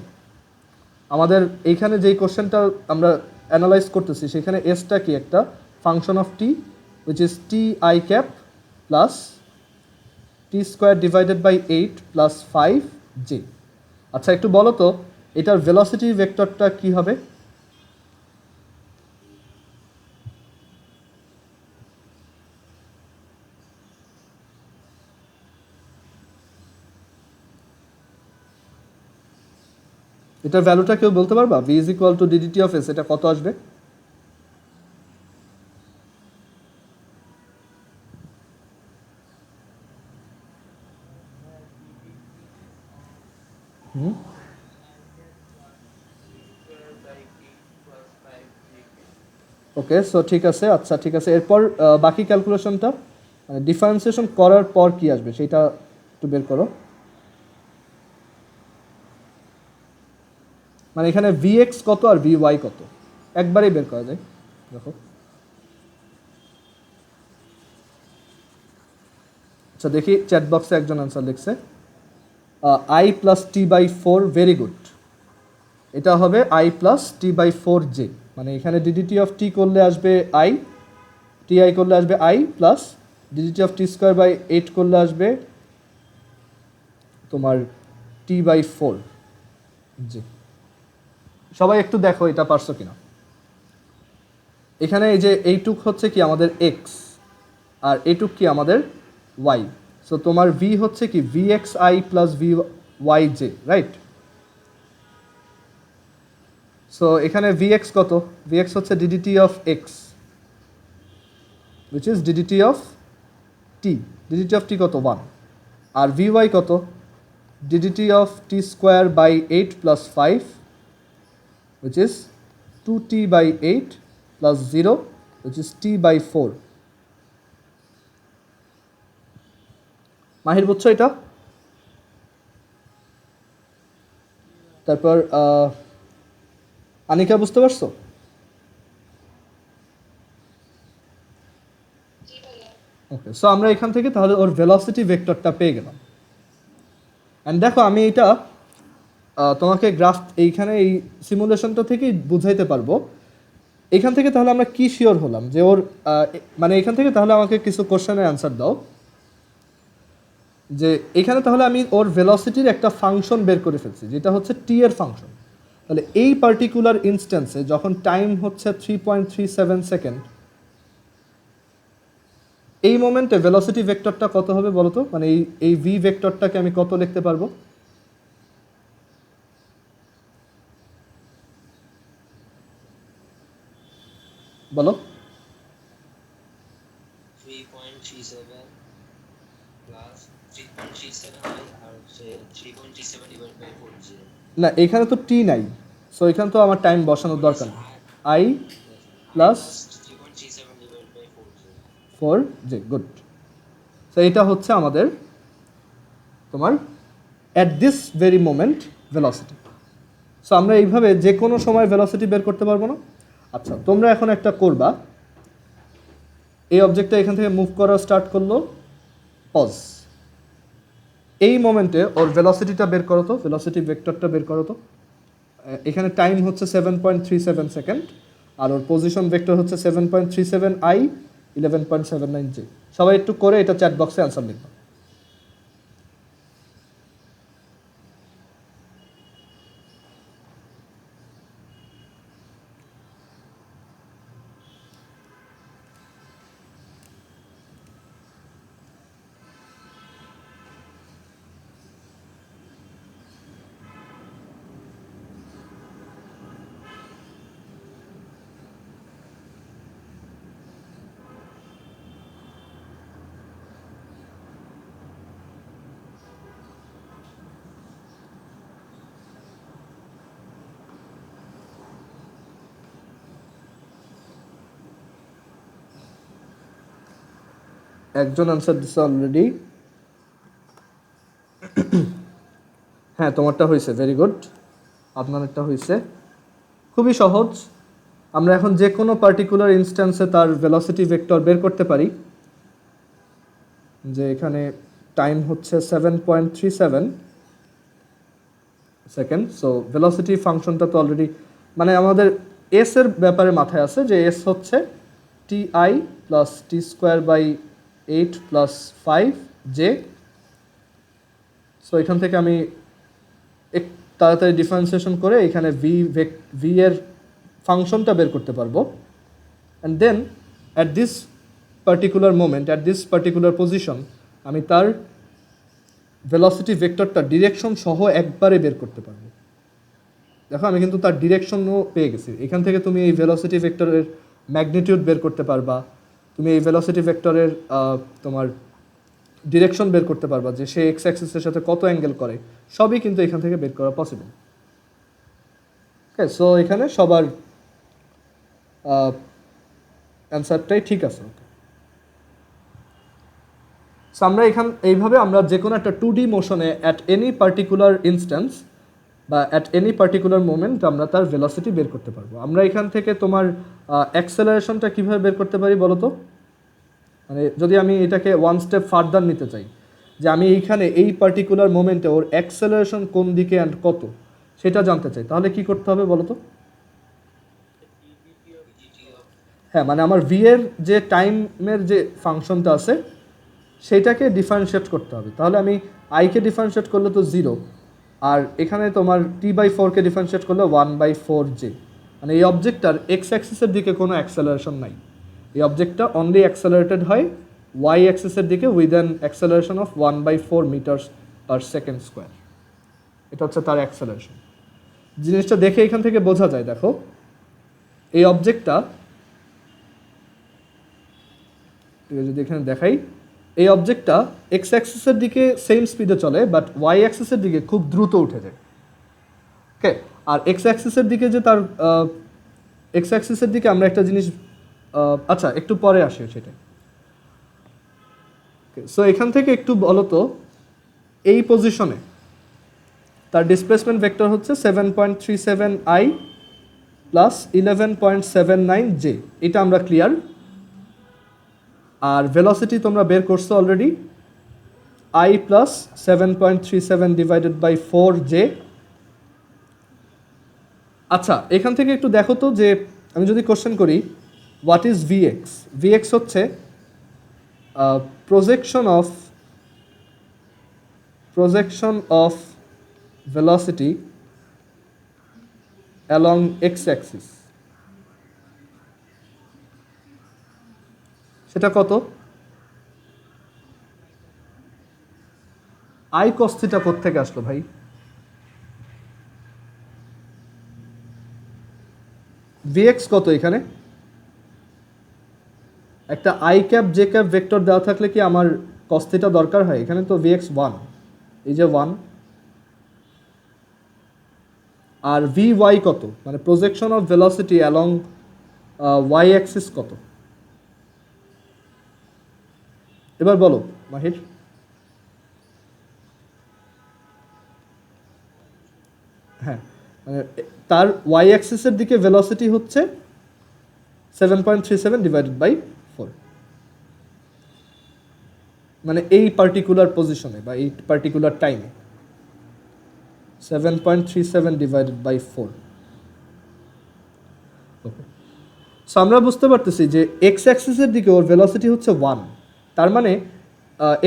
আমাদের এইখানে যেই কোশ্চেনটা আমরা অ্যানালাইজ করতেছি সেখানে এসটা কি একটা function of t which is t i cap plus T square divided by 8 plus 5 j. আচ্ছা একটু বলো তো এটার ভেলোসিটি ভেক্টরটা কি হবে? এটার ভ্যালুটা কেউ বলতে পারবা? v is equal two DDT of S, এটা কত আসবে? ওকে, সো ঠিক আছে। আচ্ছা ঠিক আছে, এরপর বাকি ক্যালকুলেশনটা মানে ডিফারেন্সিয়েশন করার পর কি আসবে সেটা একটু বের করো। মানে এখানে vx কত আর vy কত একবারেই বের করা যায়। দেখো, আচ্ছা দেখি চ্যাট বক্সে একজন অ্যান্সার লিখছে i plus T by 4, very good. এটা হবে i plus T by 4 J, মানে এখানে ডিডিটি অফ টি করলে আসবে i, টি আই করলে আসবে i plus DDT of T square by 8 করলে আসবে তোমার টি বাই 4 জি। সবাই একটু দেখো এটা পারছো কিনা। এখানে এই যে এইটুক হচ্ছে কি আমাদের এক্স আর এইটুক কি আমাদের ওয়াই। সো তোমার ভি হচ্ছে কি v x i plus v y j, right? So এখানে ভি এক্স কত? ভি এক্স হচ্ছে d d t of x which is d d t of t. D d t of t কত? 1। আর ভি ওয়াই কত? D d t of T square by 8 plus 5 which is 2t by 8 plus 0 which is t by 4. মাহির বুঝছো এটা? তারপর আনিকা বুঝতে পারছো? ওকে, সো আমরা এখান থেকে তাহলে ওর ভেলোসিটি ভেক্টরটা পেয়ে গেলাম। অ্যান্ড দেখো আমি এটা তোমাকে গ্রাফ এইখানে এই সিমুলেশনটা থেকেই বুঝাইতে পারবো। এখান থেকে তাহলে আমরা কি শিওর হলাম যে ওর মানে এখান থেকে তাহলে আমাকে কিছু কোশ্চেনের অ্যান্সার দাও যে এখানে তাহলে আমি ওর ভেলোসিটির একটা ফাংশন বের করে ফেলছি যেটা হচ্ছে টি এর ফাংশন। তাহলে এই পার্টিকুলার ইনস্ট্যান্সে যখন টাইম হচ্ছে 3.37 সেকেন্ড, এই মোমেন্টে ভেলোসিটি ভেক্টরটা কত হবে বলো তো? মানে এই ভি ভেক্টরটাকে আমি কত লিখতে পারবো বলো? 3.37 প্লাস 3.37 আর হচ্ছে 3.37 ডিভাইড বাই 4j। না এখানে তো টি নাই, সো এখানে তো আমার টাইম বসানোর দরকার নেই। I plus 3.37 divide by 4j। 4j, good. So এটা হচ্ছে আমাদের তোমার at this very moment velocity. So আমরা এইভাবে যে কোনো সময় ভেলোসিটি বের করতে পারবো না? আচ্ছা তোমরা এখন একটা করবা, এই অবজেক্টটা এখান থেকে মুভ করা স্টার্ট করলো, পজ। এই মোমেন্টে ওর ভেলোসিটিটা বের করো তো, ভেলোসিটি ভেক্টরটা বের করো তো। এখানে টাইম হচ্ছে 7.37 সেকেন্ড আর ওর পজিশন ভেক্টর হচ্ছে 7.37 আই 11.79 জে। সবাই একটু করে এটা চ্যাট বক্সে অ্যান্সার লিখবে। একজন অ্যান্সার দিচ্ছে অলরেডি। হ্যাঁ তোমারটা হয়েছে, ভেরি গুড। আপনারটা হয়েছে, খুবই সহজ। আমরা এখন যে কোনো পার্টিকুলার ইনস্ট্যান্সে তার ভেলোসিটি ভেক্টর বের করতে পারি। যে এখানে টাইম হচ্ছে 7.37 সেকেন্ড। সো ভেলোসিটি ফাংশনটা তো অলরেডি মানে আমাদের এস এর ব্যাপারে মাথায় আছে যে এস হচ্ছে T I plus T square by 8 plus 5 J. So এখান থেকে আমি এক তাড়াতাড়ি ডিফারেন্সিয়েশন করে এখানে ভি এর ফাংশনটা বের করতে পারবো। And then at this particular moment, at this particular position আমি তার ভেলোসিটি ভেক্টরটা ডিরেকশন সহ একবারে বের করতে পারবো। দেখো আমি কিন্তু তার ডিরেকশনও পেয়ে গেছি। এখান থেকে তুমি এই ভেলোসিটি ভেক্টরের ম্যাগনিটিউড বের করতে পারবা, তুমি এই ভেলোসিটি ভেক্টরের তোমার ডিরেকশন বের করতে পারবা যে সে এক্স অ্যাক্সিসের সাথে কত অ্যাঙ্গেল করে, সবই কিন্তু এখান থেকে বের করা পসিবল। ওকে, সো এখানে সবার অ্যান্সারটাই ঠিক আছে। ওকে, সো আমরা এইভাবে আমরা যে কোনো একটা 2D মোশনে অ্যাট এনি পার্টিকুলার ইনস্ট্যান্স বা অ্যাট এনি পার্টিকুলার মোমেন্ট আমরা তার ভেলোসিটি বের করতে পারবো। আমরা এখান থেকে তোমার অ্যাক্সেলারেশনটা কীভাবে বের করতে পারি বলো তো? মানে যদি আমি এটাকে ওয়ান স্টেপ ফার্দার নিতে চাই যে আমি এইখানে এই পার্টিকুলার মোমেন্টে ওর অ্যাক্সেলারেশন কোন দিকে অ্যান্ড কত সেটা জানতে চাই, তাহলে কি করতে হবে বলো তো? হ্যাঁ, মানে আমার ভি এর যে টাইমের যে ফাংশনটা আছে সেইটাকে ডিফারেন্সিয়েট করতে হবে। তাহলে আমি আইকে ডিফারেন্সিয়েট করলে তো 0, আর এখানে তোমার t/4কে ডিফারেন্সিয়েট করলে 1/4j। মানে এই অবজেক্টটার এক্স অ্যাক্সিসের দিকে কোনো অ্যাক্সেলারেশন নাই, এই অবজেক্টটা অনলি অ্যাক্সেলারেটেড হয় ওয়াই অ্যাক্সিসের দিকে with an acceleration of 1/4 metres per second square. এটা হচ্ছে তার অ্যাক্সেলারেশন। জিনিসটা দেখে এখান থেকে বোঝা যায়, দেখো এই অবজেক্টটা যদি এখানে দেখাই, এই অবজেক্টটা এক্স অ্যাক্সিসের দিকে সেম স্পিডে চলে বাট ওয়াই অ্যাক্সিসের দিকে খুব দ্রুত উঠে যায়। ওকে, আর এক্স অ্যাক্সিসের দিকে যে তার এক্স অ্যাক্সিসের দিকে আমরা একটা জিনিস আচ্ছা একটু পরে আসি সেটা। সো এখান থেকে একটু বলো তো, এই পজিশনে তার ডিসপ্লেসমেন্ট ভেক্টর হচ্ছে 7.37i প্লাস 11.79j। এটা আমরা ক্লিয়ার। আর ভেলোসিটি তোমরা বের করছো already, i plus 7.37 divided by 4j। আচ্ছা এখান থেকে একটু দেখো তো যে আমি যদি কোশ্চেন করি হোয়াট ইজ ভিএক্স। ভিএক্স হচ্ছে projection of velocity along x-axis। সেটা কত? আই cos থিটা কোত্থেকে আসলো ভাই? ভিএক্স কত এখানে? একটা I cap J cap vector দেওয়া থাকলে কি আমার cos থিটা দরকার হয়? এখানে তো ভিএক্স 1, এই যে 1। আর ভি ওয়াই কত, মানে projection of velocity along Y axis কত? এবার বলো মাহির। হ্যাঁ, মানে তার ওয়াই অ্যাক্সিসের দিকে ভেলোসিটি হচ্ছে 7.37 ডিভাইডেড বাই 4। মানে এই পার্টিকুলার পজিশনে বা এই পার্টিকুলার টাইমে 7.37 ডিভাইডেড বাই 4। ওকে, সো আমরা বুঝতে পারতেছি যে এক্স অ্যাক্সিসের দিকে ওর ভেলোসিটি হচ্ছে 1। তার মানে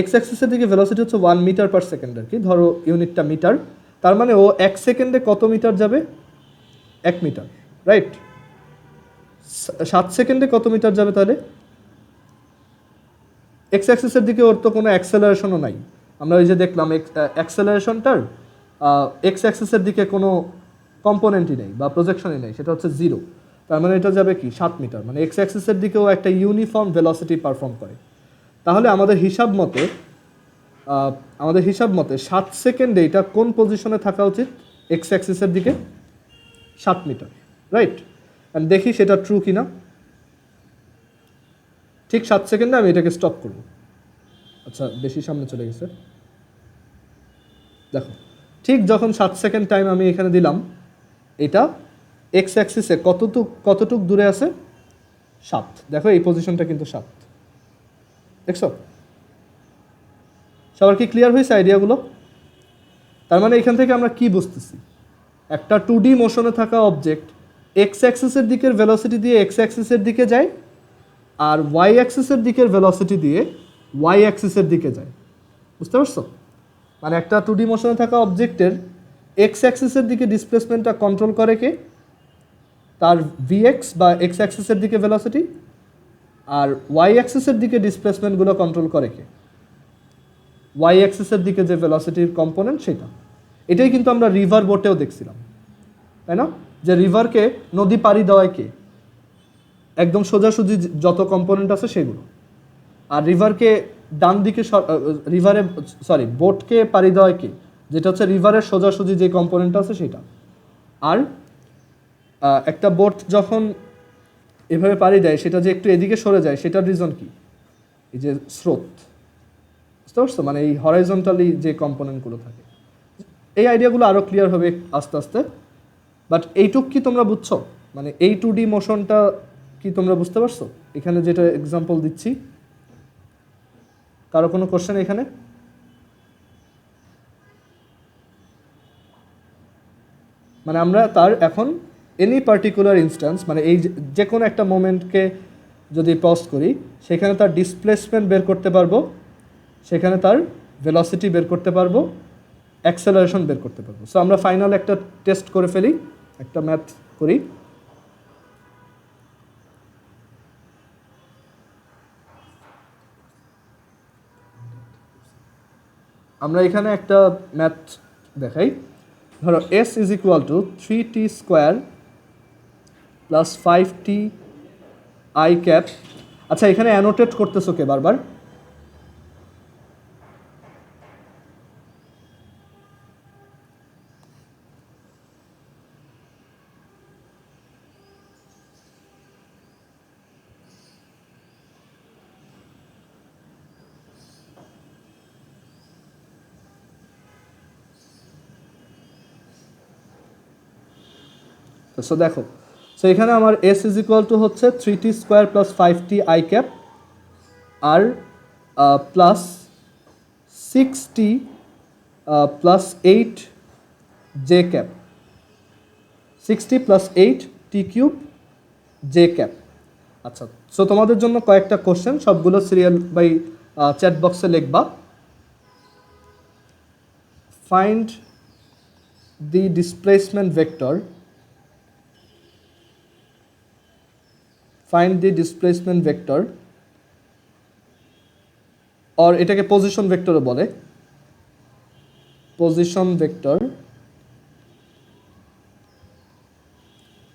এক্স অ্যাক্সিসের দিকে ভেলোসিটি হচ্ছে 1 মিটার পার সেকেন্ড আর কি, ধরো ইউনিটটা মিটার। তার মানে ও 1 সেকেন্ডে কত মিটার যাবে? 1 মিটার, রাইট? 7 সেকেন্ডে কত মিটার যাবে তাহলে? এক্স অ্যাক্সিসের দিকে ওর তো কোনো অ্যাক্সেলারেশনও নাই। আমরা ওই যে দেখলাম অ্যাক্সেলারেশনটার এক্স অ্যাক্সিসের দিকে কোনো কম্পোনেন্টই নেই বা প্রজেকশনই নেই, সেটা হচ্ছে 0। তার মানে এটা যাবে কি 7 মিটার, মানে এক্স অ্যাক্সিসের দিকেও একটা ইউনিফর্ম ভেলোসিটি পারফর্ম করে। তাহলে আমাদের হিসাব মতে 7 সেকেন্ডে এটা কোন পজিশনে থাকা উচিত? এক্স অ্যাক্সিসের দিকে 7 মিটার, রাইট? অ্যান্ড দেখি সেটা ট্রু কিনা। ঠিক 7 সেকেন্ডে আমি এটাকে স্টপ করব। আচ্ছা বেশি সামনে চলে গেছে, দেখো ঠিক যখন 7 সেকেন্ড টাইম আমি এখানে দিলাম, এটা এক্স অ্যাক্সিসে কতটুক দূরে আছে? 7। দেখো এই পজিশনটা কিন্তু 7, দেখছো? সবার কি ক্লিয়ার হয়েছে আইডিয়াগুলো? তার মানে এখান থেকে আমরা কি বুঝতেছি, একটা 2D মোশনে থাকা অবজেক্ট এক্স অ্যাক্সিসের দিকের ভেলোসিটি দিয়ে এক্স অ্যাক্সিসের দিকে যায়, আর ওয়াই অ্যাক্সিসের দিকের ভেলোসিটি দিয়ে ওয়াই অ্যাক্সিসের দিকে যায়। বুঝতে পারছো? মানে একটা 2D মোশনে থাকা অবজেক্টের এক্স অ্যাক্সিসের দিকে ডিসপ্লেসমেন্টটা কন্ট্রোল করে কে? তার ভিএক্স বা এক্স অ্যাক্সিসের দিকে ভেলোসিটি, আর ওয়াই অ্যাক্সিসের দিকে ডিসপ্লেসমেন্টগুলো কন্ট্রোল করে কে? ওয়াই অ্যাক্সিসের দিকে যে ভেলোসিটির কম্পোনেন্ট সেটা। এটাই কিন্তু আমরা রিভার বোটেও দেখছিলাম, তাই না? যে রিভারকে নদী পাড়ি দেওয়ায় কে? একদম সোজাসুজি যত কম্পোনেন্ট আছে সেগুলো। আর রিভারকে ডান দিকে বোটকে পাড়ি দেওয়ায় কে? যেটা হচ্ছে রিভারের সোজাসুজি যে কম্পোনেন্ট আছে সেটা। আর একটা বোট যখন এভাবে পাড়ি দেয় সেটা যে একটু এদিকে সরে যায় সেটার রিজন কি? এই যে স্রোত। বুঝতে পারছো? মানে এই হরাইজন্টালি যে কম্পোনেন্টগুলো থাকে। এই আইডিয়াগুলো আরও ক্লিয়ার হবে আস্তে আস্তে, বাট এইটুক কি তোমরা বুঝছো? মানে এই 2D মোশনটা কি তোমরা বুঝতে পারছো? এখানে যেটা এক্সাম্পল দিচ্ছি, কারো কোনো কোশ্চেন এখানে? মানে আমরা তার এখন এনি পার্টিকুলার ইনস্ট্যান্স, মানে এই যে কোনো একটা মোমেন্টকে যদি পজ করি সেখানে তার ডিসপ্লেসমেন্ট বের করতে পারবো, সেখানে তার ভেলোসিটি বের করতে পারবো, অ্যাক্সেলারেশন বের করতে পারবো। সো আমরা ফাইনাল একটা টেস্ট করে ফেলি, একটা ম্যাথ করি। আমরা এখানে একটা ম্যাথ দেখাই। ধরো S is equal two 3t square plus 5t I cap. আচ্ছা, এখানে অ্যানোটেট করতেছো কে বারবার? সো দেখো, সো এখানে আমার এস ইজ ইকুয়াল টু হচ্ছে 3t square plus 5t I cap আর plus 6t plus 8 J cap, 60 plus 8 T cube J cap. আচ্ছা, সো তোমাদের জন্য কয়েকটা কোশ্চেন, সবগুলো সিরিয়াল বাই চ্যাট বক্সে লিখবা। Find the displacement vector, find the displacement vector, or এটাকে পজিশন ভেক্টরও বলে, position vector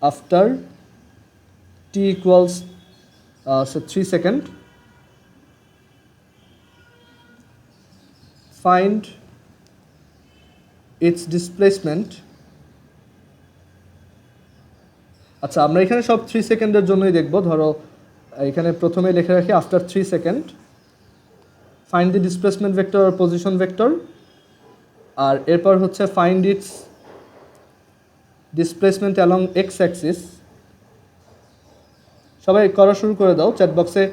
after t equals 3 second, find its displacement। আচ্ছা, আমরা এখানে সব 3 সেকেন্ডের জন্যই দেখব। ধরো এখানে প্রথমে লিখে রাখি after 3 second find the displacement vector আর পজিশন ভেক্টর, আর এরপর হচ্ছে find its displacement along x axis. সবাই করা শুরু করে দাও, চ্যাট বক্সে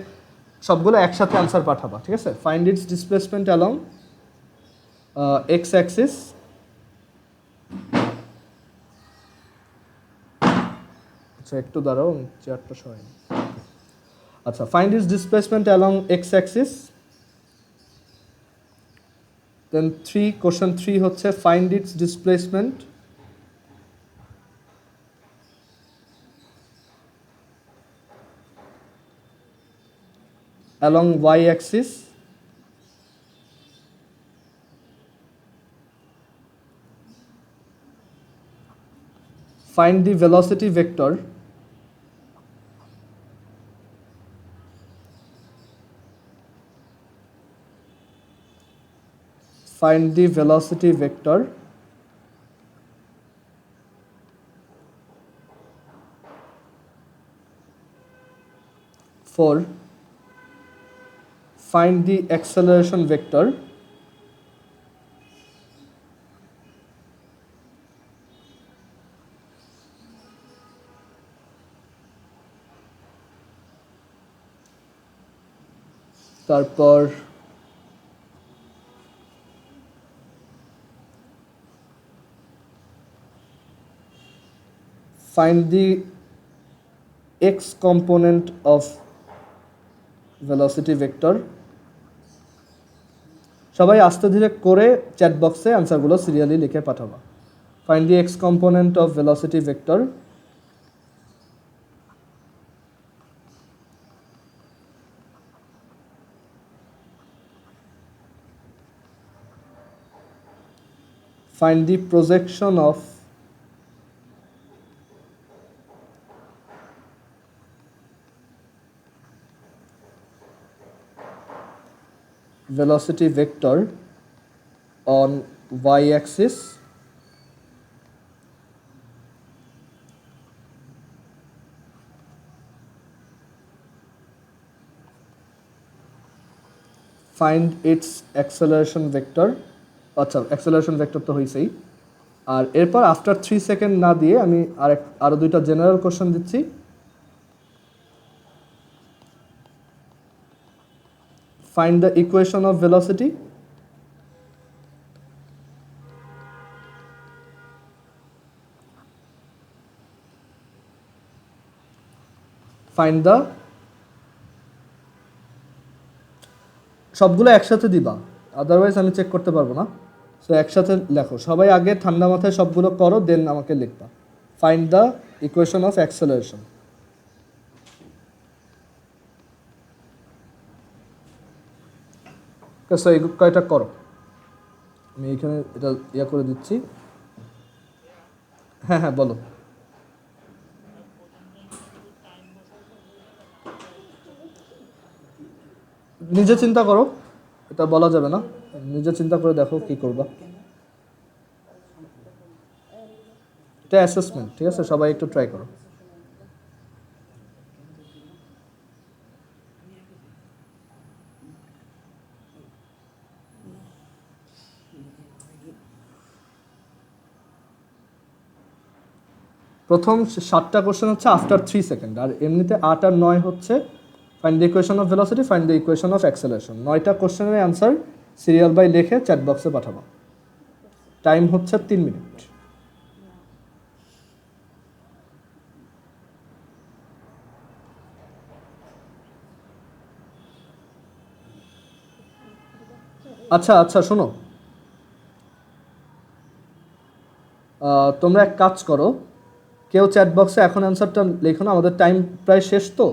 সবগুলো একসাথে অ্যান্সার পাঠাবা, ঠিক আছে? Find its displacement along x axis. আচ্ছা, একটু দাঁড়াও, চেয়ারটা সরাই। আচ্ছা, find its displacement along x axis. Then question 3 হচ্ছে find its displacement along Y axis. Find the velocity vector for find the acceleration vector তারপর find the x component of velocity vector. সবাই আস্তে ধীরে করে চ্যাট বক্সে অ্যান্সারগুলো serially লিখে পাঠাবা। Find the x component of velocity vector. Find the projection of velocity vector on y-axis find its acceleration vector. আচ্ছা acceleration vector তো হইছেই। আর এরপর আফটার 3 সেকেন্ড না দিয়ে আমি আরো দুইটা জেনারেল কোশ্চেন দিচ্ছি। Find the equation of velocity. Find the সবগুলো একসাথে দিবা, আদারওয়াইজ আমি চেক করতে পারবো না। সো একসাথে লেখো, সবাই আগে ঠান্ডা মাথায় সবগুলো করো, দেন আমাকে লিখবা। Find the equation of acceleration. So এই কয়টা করো, আমি এখানে এটা ইয়া করে দিচ্ছি। হ্যাঁ হ্যাঁ বলো। নিজে চিন্তা করো, এটা বলা যাবে না, নিজে চিন্তা করে দেখো কি করবা। এটা অ্যাসেসমেন্ট, ঠিক আছে, সবাই একটু ট্রাই করো। প্রথম 7টা কোশ্চেন হচ্ছে আফটার 3 সেকেন্ড, আর এমনিতে 8 আর 9 হচ্ছে find the equation of velocity, find the equation of acceleration. 9টা কোশ্চেনের অ্যান্সার সিরিয়াল বাই লিখে চ্যাট বক্সে পাঠাবো। টাইম হচ্ছে 3 মিনিট। আচ্ছা আচ্ছা শোনো, তোমরা এক কাজ করো, কেউ চ্যাট বক্সে এখন অ্যান্সারটা লেখো না, আমাদের টাইম প্রায় শেষ তো।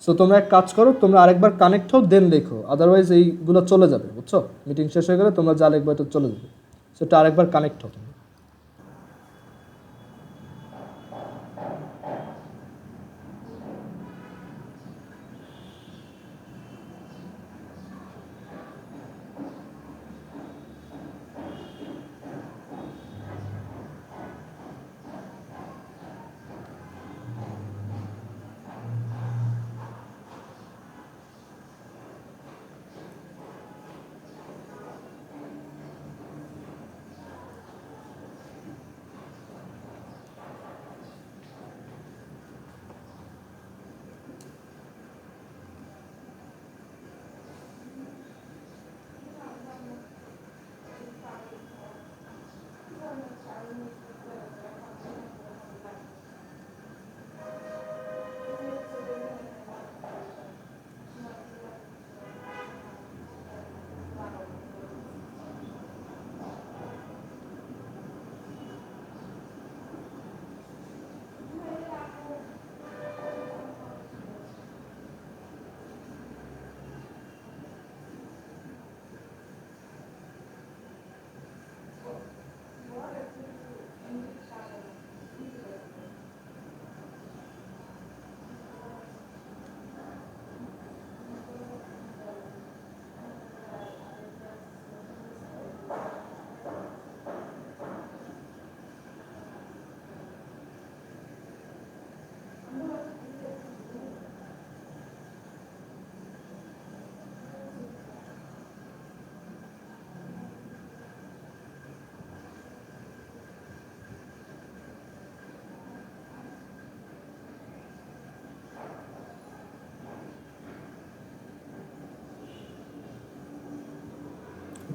সো তোমরা এক কাজ করো, তোমরা আরেকবার কানেক্ট হও দেন লেখো, আদারওয়াইজ এইগুলো চলে যাবে, বুঝছো? মিটিং শেষ হয়ে গেলে তোমরা যা লিখবে এটা চলে যাবে। সেটা আরেকবার কানেক্ট হও।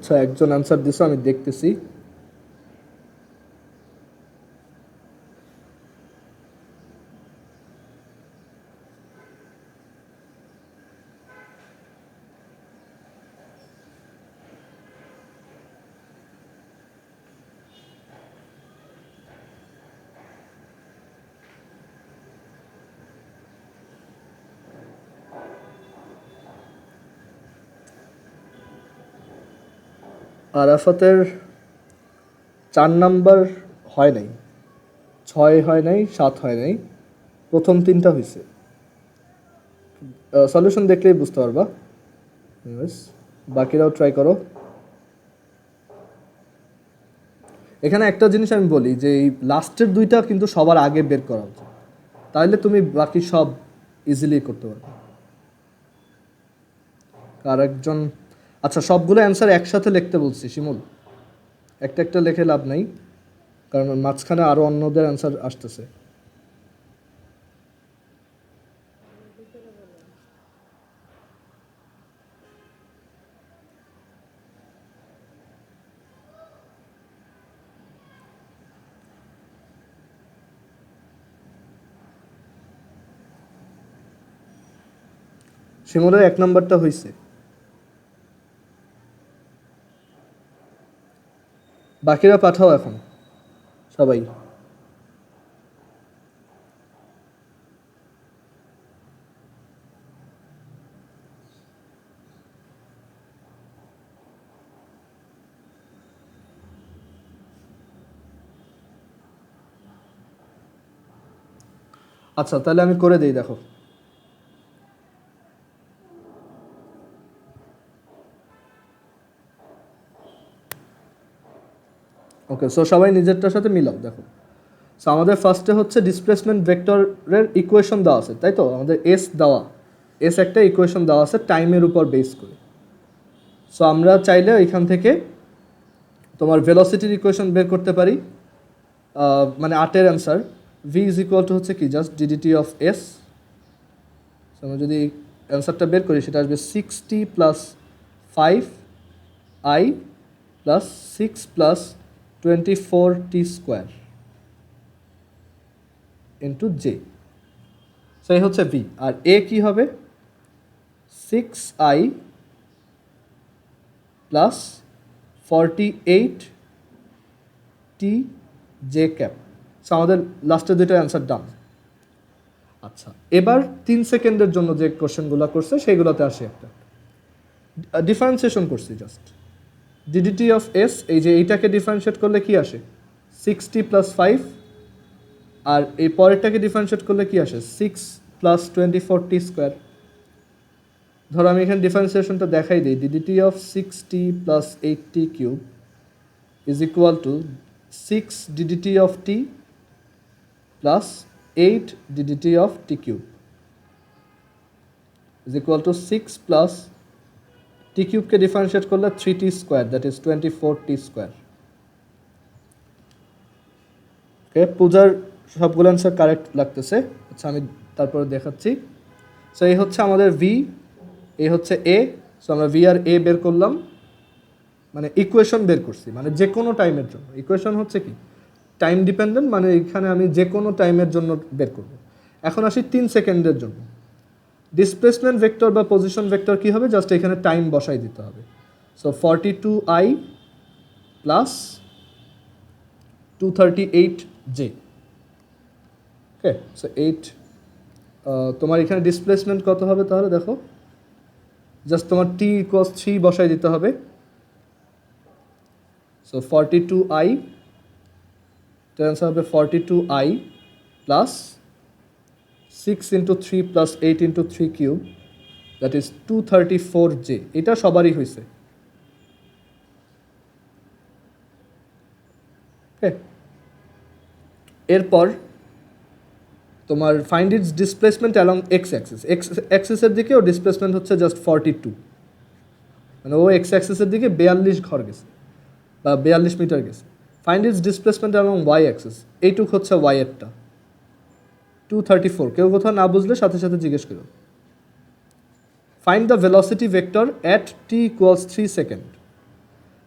আচ্ছা একজন অ্যান্সার দিছো, আমি দেখতেছি। আরাফাতের 4 নাম্বার হয় নাই, 6 হয় নাই, 7 হয় নাই, প্রথম 3টা হয়েছে। সলিউশন দেখলেই বুঝতে পারবা। বাকিরাও ট্রাই করো। এখানে একটা জিনিস আমি বলি যে এই লাস্টের 2টা কিন্তু সবার আগে বের করা উচিত, তাহলে তুমি বাকি সব ইজিলি করতে পারবে। আর একজন, আচ্ছা সবগুলো অ্যান্সার একসাথে লিখতে বলছি শিমুল, একটা একটা লিখে লাভ নাই, কারণ মাঝখানে আরও অন্যদের অ্যান্সার আসতেছে। শিমুলের 1 নাম্বারটা হয়েছে, বাকিরা পাঠাও এখন সবাই। আচ্ছা তাহলে আমি করে দিই, দেখো ওকে। সো সবাই নিজেরটার সাথে মিলাও, দেখো। সো আমাদের ফার্স্টে হচ্ছে ডিসপ্লেসমেন্ট ভেক্টরের ইকুয়েশন দেওয়া আছে, তাই তো? আমাদের এস দেওয়া, এস একটা ইকুয়েশন দেওয়া আছে টাইমের উপর বেস করে। সো আমরা চাইলে এখান থেকে তোমার ভেলোসিটির ইকুয়েশন বের করতে পারি, মানে 8-এর answer. V is equal to হচ্ছে কি জাস্ট ডিডিটি অফ এস। আমরা যদি অ্যান্সারটা বের করি সেটা আসবে 60 plus 5i plus 6 plus 24t square into J. So এই হচ্ছে ভি। আর এ কি হবে? 6i plus 48t J cap. So আমাদের লাস্টের 2টা অ্যান্সার ডান। আচ্ছা এবার 3 সেকেন্ডের জন্য যে কোশ্চেনগুলো করছে সেইগুলোতে আসি। একটা ডিফারেন্সিয়েশন করছি জাস্ট ডিডিটি অফ এস, এই যে এইটাকে ডিফারেন্সিয়েট করলে কি আসে 60 প্লাস 5, আর এই পরেরটাকে ডিফারেন্সিয়েট করলে কি আসে 6 প্লাস 24t স্কোয়ার। ধরো আমি এখানে ডিফারেন্সিয়েশনটা দেখাই দিই, d d t of 60 plus 8t cube is equal to 6 d d t of t plus 8 d d t of t cube is equal to 6 plus t কিউবকে ডিফারেন্সিয়েট করলে 3t square, that is 24t square. Okay, পূজার সবগুলো অ্যান্সার কারেক্ট লাগতেছে। আচ্ছা আমি তারপরে দেখাচ্ছি। So এই হচ্ছে আমাদের ভি, এই হচ্ছে এ। সো আমরা ভি আর এ বের করলাম, মানে ইকুয়েশন বের করছি, মানে যে কোনো টাইমের জন্য। ইকুয়েশন হচ্ছে কি টাইম ডিপেন্ডেন্ট, মানে এখানে আমি যে কোনো টাইমের জন্য বের করব। এখন আসি 3 সেকেন্ডের জন্য। ডিসপ্লেসমেন্ট ভেক্টর বা পজিশন ভেক্টর কি হবে? জাস্ট এখানে টাইম বসাই দিতে হবে। So 42i plus 238j। ওকে, সো 8 তোমার এখানে ডিসপ্লেসমেন্ট কত হবে তাহলে দেখো, জাস্ট তোমার t ইকুয়ালস 3 বসাই দিতে হবে। সো 42i, তো অ্যান্সার হবে 42i plus 6 into 3 plus 8 into 3 cube, that is 234j। এটা সবারই হয়েছে। ওকে, এরপর তোমার find its displacement along x axis. X অ্যাক্সিসের দিকে ও ডিসপ্লেসমেন্ট হচ্ছে জাস্ট 42, মানে ও এক্স অ্যাক্সিসের দিকে 42 ঘর গেছে বা 42 মিটার গেছে। Find its displacement along Y axis, এইটুক হচ্ছে ওয়াই এরটা 234। কেউ কোথাও না বুঝলে সাথে সাথে জিজ্ঞেস করো। Find the velocity vector at T equals 3 second.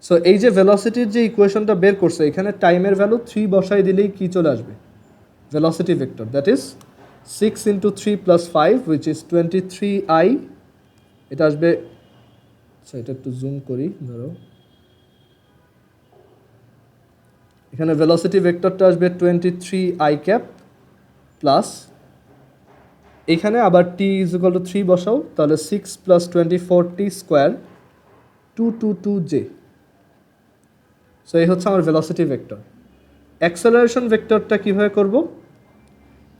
So এই যে ভেলোসিটির যে ইকুয়েশনটা বের করছে, এখানে টাইমের ভ্যালু 3 বসাই দিলেই কি চলে আসবে velocity vector, that is 6 into 3 plus 5 which is 23i। এটা আসবে, আচ্ছা এটা একটু জুম করি, ধরো এখানে ভেলোসিটি ভেক্টরটা আসবে 23i ক্যাপ প্লাস এখানে আবার t ইজ ইকুয়াল টু 3 বসাও, তাহলে 6 plus 24t square 222j। So এই হচ্ছে আমার ভেলোসিটি ভেক্টর। অ্যাক্সেলারেশন ভেক্টরটা কীভাবে করব?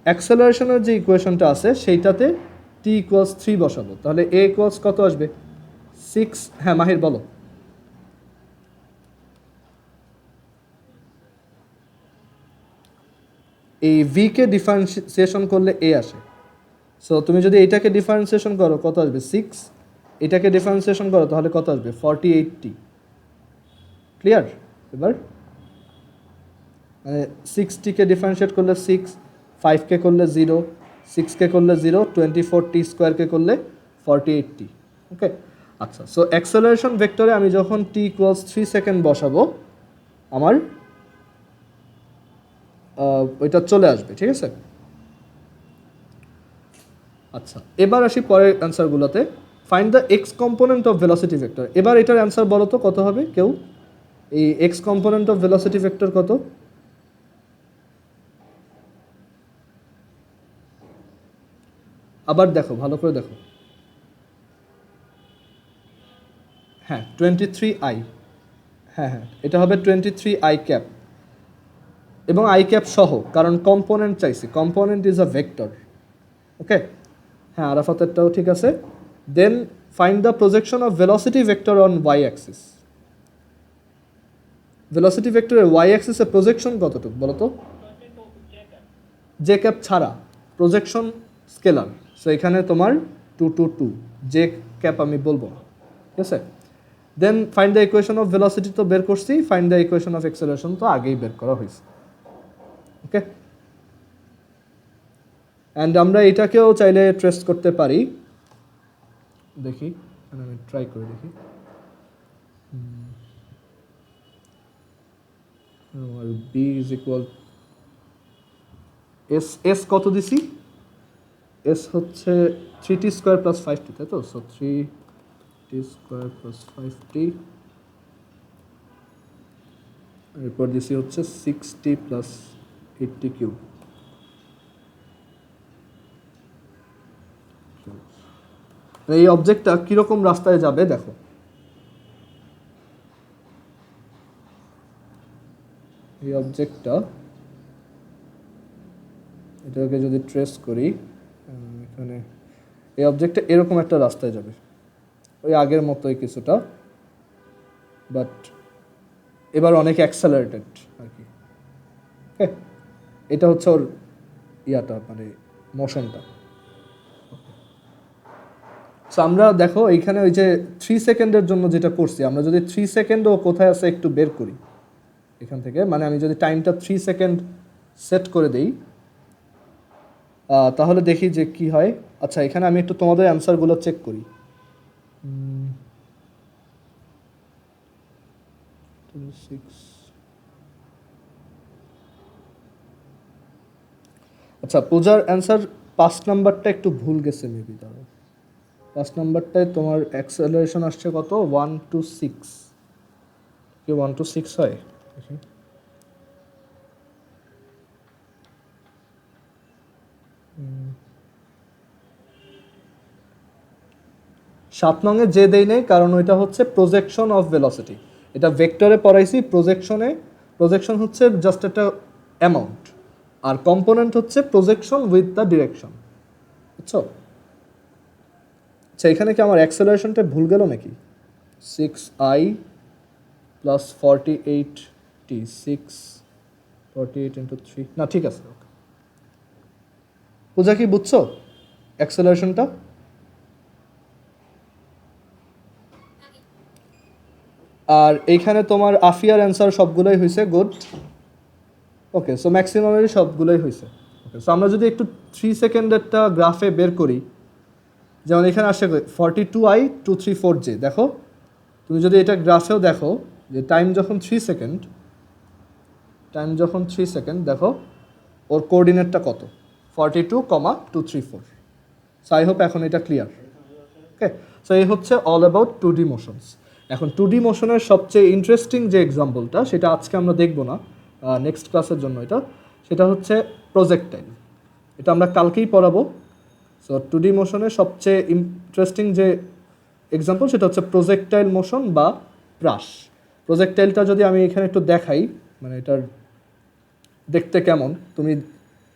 অ্যাক্সেলারেশনের যে ইকুয়েশনটা আছে সেইটাতে টি ইকুয়ালস 3 বসাবো, তাহলে এ ইকুয়ালস কত আসবে? 6। হ্যাঁ মাহির বলো। এই ভি কে ডিফারেন্সিয়েশন করলে এ আসে। সো তুমি যদি এটাকে ডিফারেন্সিয়েশন করো কত আসবে? 6। এটাকে ডিফারেন্সিয়েশন করো তাহলে কত আসবে? 48t। ক্লিয়ার? এবার মানে 60কে ডিফারেন্সিয়েট করলে 6, 5কে করলে 0, 6কে করলে 0, 24t স্কোয়ারকে করলে 48t। ওকে, আচ্ছা। সো অ্যাক্সেলারেশন ভেক্টরে আমি যখন t ইকুয়ালস 3 সেকেন্ড বসাবো আমার ওইটা চলে আসবে, ঠিক আছে? আচ্ছা, এবার আসি পরের অ্যান্সারগুলোতে। Find the x component of velocity vector. এবার এটার অ্যান্সার বলো তো কত হবে কেউ? এই x component of velocity vector কত? আবার দেখো, ভালো করে দেখো। হ্যাঁ 23i। হ্যাঁ, এটা হবে 23i ক্যাপ, এবং আই ক্যাপ সহ, কারণ কম্পোনেন্ট চাইছি। Component is a vector. Okay, হ্যাঁ আরাফাতেরটাও ঠিক আছে। Then find the projection of velocity vector on y axis. Velocity ভেক্টরের ওয়াই অ্যাক্সিসে প্রজেকশন কতটুকু বলো তো? জে ক্যাপ ছাড়া প্রজেকশন স্কেলার। সো এখানে তোমার 2 2 2, জে ক্যাপ আমি বলবো না, ঠিক আছে? Then find the equation of velocity তো বের করছি, find the equation of acceleration তো আগেই বের করা হয়েছে। ওকে, অ্যান্ড আমরা এটাকেও চাইলে ট্রেস করতে পারি। দেখি, আমি ট্রাই করে দেখি। বি ইজ ইকুয়াল এস কত দিছি? এস হচ্ছে 3t স্কোয়ার প্লাস 5t, তাই তো? So 3t square plus 5t, এরপর দিছি হচ্ছে 6t প্লাস 8t কিউব। এই অবজেক্টটা কীরকম রাস্তায় যাবে দেখো। এই অবজেক্টটা, এটাকে যদি ট্রেস করি, এখানে এই অবজেক্টটা এরকম একটা রাস্তায় যাবে, ওই আগের মতোই কিছুটা, বাট এবার অনেক অ্যাক্সেলারেটেড আর কি। ওকে, এটা হচ্ছে ওর ইয়াটা, মানে মোশনটা। সো আমরা দেখো এইখানে ওই যে 3 সেকেন্ডের জন্য যেটা করছি, আমরা যদি 3 সেকেন্ডও কোথায় আছে একটু বের করি এখান থেকে, মানে আমি যদি টাইমটা 3 সেকেন্ড সেট করে দেই তাহলে দেখি যে কি হয়। আচ্ছা, এখানে আমি একটু তোমাদের অ্যান্সারগুলো চেক করি। আচ্ছা, পূজার অ্যান্সার 5 নাম্বারটা একটু ভুল গেছে মেবি। ধরো 5 নাম্বারটায় তোমার অ্যাক্সেলারেশন আসছে কত? 1 to 6। কি 1 to 6 হয়? দেখি। সাত নঙে যে দেই নেই, কারণ ওইটা হচ্ছে প্রজেকশন অফ ভেলোসিটি। এটা ভেক্টরে পড়াইছি, প্রজেকশন হচ্ছে জাস্ট একটা অ্যামাউন্ট, আর কম্পোনেন্ট হচ্ছে প্রজেকশন উইথ দ্য ডিরেকশন, বুঝছো? আচ্ছা, এখানে কি আমার অ্যাক্সেলারেশনটা ভুল গেল নাকি? 6i প্লাস 48t, 648 ইন্টু 3, না ঠিক আছে। পূজা কি বুঝছো অ্যাক্সেলারেশনটা? আর এইখানে তোমার আফিয়ার অ্যান্সার সবগুলোই হয়েছে, গুড। ওকে, সো ম্যাক্সিমামেরই সবগুলোই হয়েছে। ওকে, সো আমরা যদি একটু 3 সেকেন্ডেরটা গ্রাফে বের করি, যেমন এখানে আসে 42i 234j। দেখো, তুমি যদি এটা গ্রাফেও দেখো যে টাইম যখন 3 সেকেন্ড, দেখো ওর কোঅর্ডিনেটটা কত? 42,234। সো আই হোপ এখন এটা ক্লিয়ার। ওকে, সো এই হচ্ছে অল অ্যাবাউট 2D মোশনস। এখন 2D মোশনের সবচেয়ে ইন্টারেস্টিং যে এক্সাম্পলটা, সেটা আজকে আমরা দেখব না, নেক্সট ক্লাসের জন্য সেটা হচ্ছে প্রজেক্টাইল। এটা আমরা কালকেই পড়াবো। সো 2D মোশনের সবচেয়ে ইন্টারেস্টিং যে এক্সাম্পল সেটা হচ্ছে প্রজেক্টাইল মোশন বা প্রাস। প্রজেক্টাইলটা যদি আমি এখানে একটু দেখাই, মানে এটার দেখতে কেমন, তুমি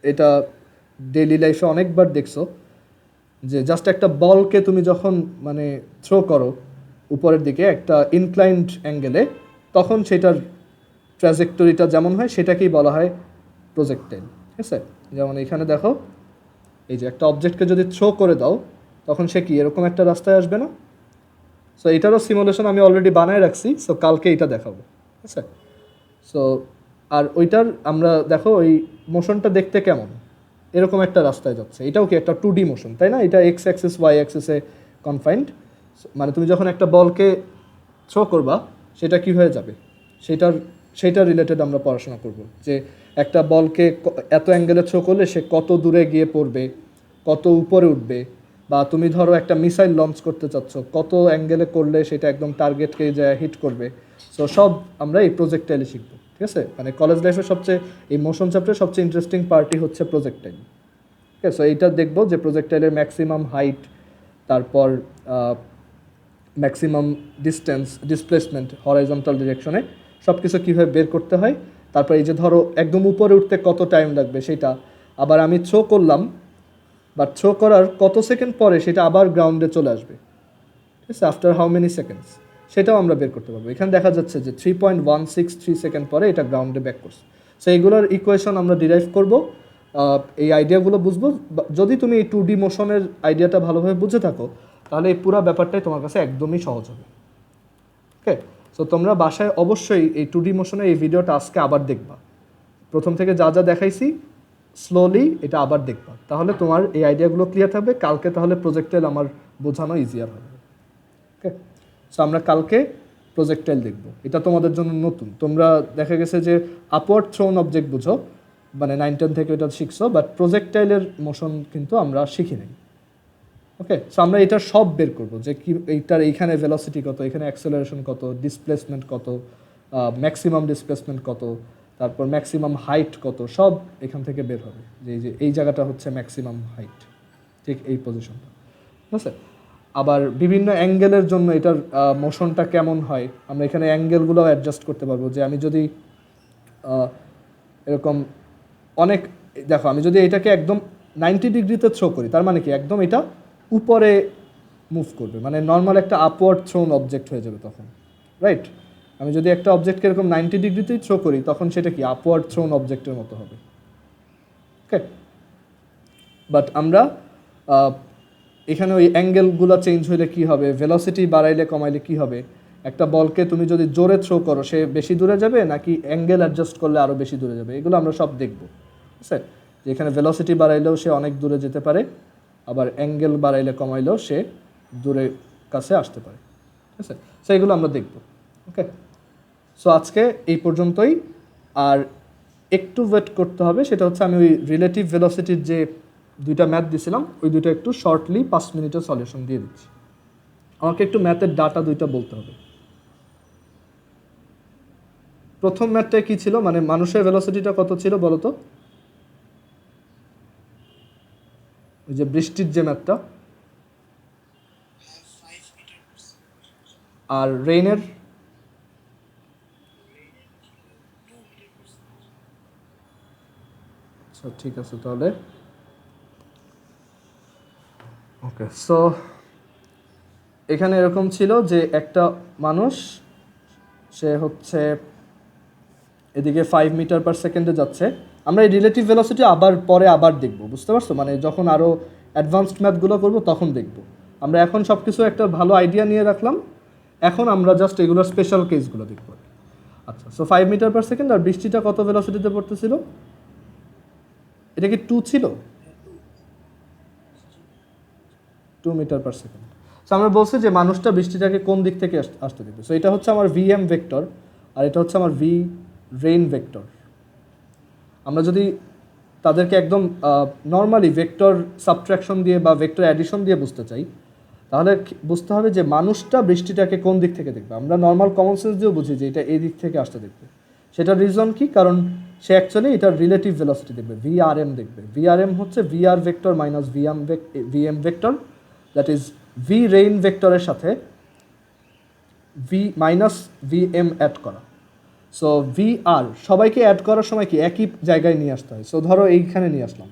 এটা ডেইলি লাইফে অনেকবার দেখছো যে জাস্ট একটা বলকে তুমি যখন মানে থ্রো করো উপরের দিকে একটা ইনক্লাইন্ড অ্যাঙ্গেলে, তখন সেটার ট্র্যাজেক্টরিটা যেমন হয় সেটাকেই বলা হয় প্রজেক্টাইল। ঠিক আছে, যেমন এখানে দেখো, এই যে একটা অবজেক্টকে যদি থ্রো করে দাও তখন সে কি এরকম একটা রাস্তায় আসবে না? সো এটারও সিমুলেশন আমি অলরেডি বানায় রাখছি, সো কালকে এটা দেখাবো। ঠিক আছে, সো আর ওইটার আমরা দেখো ওই মোশনটা দেখতে কেমন, এরকম একটা রাস্তায় যাচ্ছে। এটাও কি একটা 2D মোশন, তাই না? এটা এক্স অ্যাক্সিস ওয়াই অ্যাক্সিসে কনফাইন্ড, মানে তুমি যখন একটা বলকে থ্রো করবা সেটা কি হয়ে যাবে সেটা রিলেটেড আমরা পড়াশোনা করব, যে একটা বলকে এত অ্যাঙ্গেলে থ্রো করলে সে কত দূরে গিয়ে পড়বে, কত উপরে উঠবে, বা তুমি ধরো একটা মিসাইল লঞ্চ করতে চাচ্ছ, কত অ্যাঙ্গেলে করলে সেটা একদম টার্গেটকে যায় হিট করবে। সো সব আমরা এই প্রজেক্টাইলে শিখবো। ঠিক আছে, মানে কলেজ লাইফের সবচেয়ে এই মোশন চ্যাপ্টারের সবচেয়ে ইন্টারেস্টিং পার্টই হচ্ছে প্রজেক্টাইল। ঠিক আছে, সো এইটা দেখবো যে প্রজেক্টাইলের ম্যাক্সিমাম হাইট, তারপর ম্যাক্সিমাম ডিস্টেন্স, ডিসপ্লেসমেন্ট হরাইজন্টাল ডিরেকশনে সব কিছু কীভাবে বের করতে হয়। তারপর এই যে ধরো একদম উপরে উঠতে কত টাইম লাগবে সেটা, আবার আমি থ্রো করলাম বা থ্রো করার কত সেকেন্ড পরে সেটা আবার গ্রাউন্ডে চলে আসবে, ঠিক আছে, আফটার হাউ মেনি সেকেন্ডস, সেটাও আমরা বের করতে পারবো। এখানে দেখা যাচ্ছে যে 3.163 সেকেন্ড পরে এটা গ্রাউন্ডে ব্যাক করছে। সো এইগুলোর ইকুয়েশন আমরা ডিরাইভ করব, এই আইডিয়াগুলো বুঝবো। যদি তুমি এই 2D মোশনের আইডিয়াটা ভালোভাবে বুঝে থাকো তাহলে এই পুরো ব্যাপারটাই তোমার কাছে একদমই সহজ হবে। ওকে, সো তোমরা বাসায় অবশ্যই এই 2D মোশনের এই ভিডিওটা আজকে আবার দেখবা, প্রথম থেকে যা যা দেখাইছি স্লোলি এটা আবার দেখবা, তাহলে তোমার এই আইডিয়াগুলো ক্লিয়ার থাকবে। কালকে তাহলে প্রজেক্টাইল আমার বোঝানো ইজিয়ার হবে। ওকে, সো আমরা কালকে প্রজেক্টাইল দেখব, এটা তোমাদের জন্য নতুন। তোমরা দেখা গেছে যে আপওয়ার্ড থ্রোন অবজেক্ট বুঝো, মানে 9-10 থেকে এটা শিখছো, বাট প্রজেক্টাইলের মোশন কিন্তু আমরা শিখি নাই। ওকে, সো আমরা এটা সব বের করবো যে কি এইটার এইখানে ভেলোসিটি কত, এখানে অ্যাক্সেলারেশন কত, ডিসপ্লেসমেন্ট কত, ম্যাক্সিমাম ডিসপ্লেসমেন্ট কত, তারপর ম্যাক্সিমাম হাইট কত, সব এখান থেকে বের হবে। যে এই জায়গাটা হচ্ছে ম্যাক্সিমাম হাইট, ঠিক এই পজিশনটা। ঠিক আছে, আবার বিভিন্ন অ্যাঙ্গেলের জন্য এটার মোশনটা কেমন হয় আমরা এখানে অ্যাঙ্গেলগুলো অ্যাডজাস্ট করতে পারবো। যে আমি যদি এরকম অনেক, দেখো আমি যদি এটাকে একদম 90 ডিগ্রিতে থ্রো করি, তার মানে কি একদম এটা উপরে মুভ করবে, মানে নর্মাল একটা আপওয়ার্ড থ্রোন অবজেক্ট হয়ে যাবে তখন, রাইট? আমি যদি একটা অবজেক্টকে এরকম 90 ডিগ্রিতেই থ্রো করি তখন সেটা কি আপওয়ার্ড থ্রোন অবজেক্টের মতো হবে। ওকে, বাট আমরা এখানে ওই অ্যাঙ্গেলগুলো চেঞ্জ হইলে কি হবে, ভেলোসিটি বাড়াইলে কমাইলে কি হবে, একটা বলকে তুমি যদি জোরে থ্রো করো সে বেশি দূরে যাবে নাকি অ্যাঙ্গেল অ্যাডজাস্ট করলে আরও বেশি দূরে যাবে, এগুলো আমরা সব দেখব। ঠিক আছে, যে এখানে ভেলোসিটি বাড়াইলেও সে অনেক দূরে যেতে পারে, আবার অ্যাঙ্গেল বাড়াইলে কমাইলেও সে দূরে কাছে আসতে পারে। ঠিক আছে, সো এগুলো আমরা দেখব। ওকে, সো আজকে এই পর্যন্তই। আর একটু ওয়েট করতে হবে, সেটা হচ্ছে আমি ওই রিলেটিভ ভেলোসিটির যে দুইটা ম্যাথ দিয়েছিলাম ওই দুইটা একটু শর্টলি 5 মিনিটের সলিউশন দিয়ে দিচ্ছি। আমাকে একটু ম্যাথের ডাটা দুইটা বলতে হবে। প্রথম ম্যাথটা কি ছিল, মানে মানুষের ভেলোসিটিটা কত ছিল বলো তো? ওই যে বৃষ্টির যে ম্যাথটা, আর রেইনের আচ্ছা ঠিক আছে তাহলে। ওকে, সো এখানে এরকম ছিল যে একটা মানুষ সে হচ্ছে এদিকে 5 মিটার পার সেকেন্ডে যাচ্ছে। আমরা এই রিলেটিভ ভেলোসিটি পরে আবার দেখব, বুঝতে পারছো? মানে যখন আরও অ্যাডভান্সড ম্যাথগুলো করবো তখন দেখব। আমরা এখন সব কিছু একটা ভালো আইডিয়া নিয়ে রাখলাম, এখন আমরা জাস্ট এগুলোর স্পেশাল কেসগুলো দেখব। আচ্ছা, সো 5 মিটার পার সেকেন্ড, আর বৃষ্টিটা কত ভেলোসিটিতে পড়তেছিল? এটা কি 2 ছিল? 2 মিটার পার সেকেন্ড। সো আমরা বলছি যে মানুষটা বৃষ্টিটাকে কোন দিক থেকে আসতে দেখবে। সো এটা হচ্ছে আমার ভিএম ভেক্টর, আর এটা হচ্ছে আমার ভি রেইন ভেক্টর। আমরা যদি তাদেরকে একদম নর্মালি ভেক্টর সাবট্রাকশন দিয়ে বা ভেক্টর অ্যাডিশন দিয়ে বুঝতে চাই, তাহলে বুঝতে হবে যে মানুষটা বৃষ্টিটাকে কোন দিক থেকে দেখবে। আমরা নর্মাল কমন সেন্স দিয়েও বুঝি যে এটা এই দিক থেকে আসতে দেখবে। সেটার রিজন কি? কারণ সে অ্যাকচুয়ালি এটার রিলেটিভ ভেলোসিটি দেখবে, ভিআরএম দেখবে। ভিআরএম হচ্ছে VR vector minus VM vector, that is V rain ভেক্টরের সাথে V minus V M add করা। সো ভি আর সবাইকে অ্যাড করার সময় কি একই জায়গায় নিয়ে আসতে হয়। সো ধরো এইখানে নিয়ে আসলাম,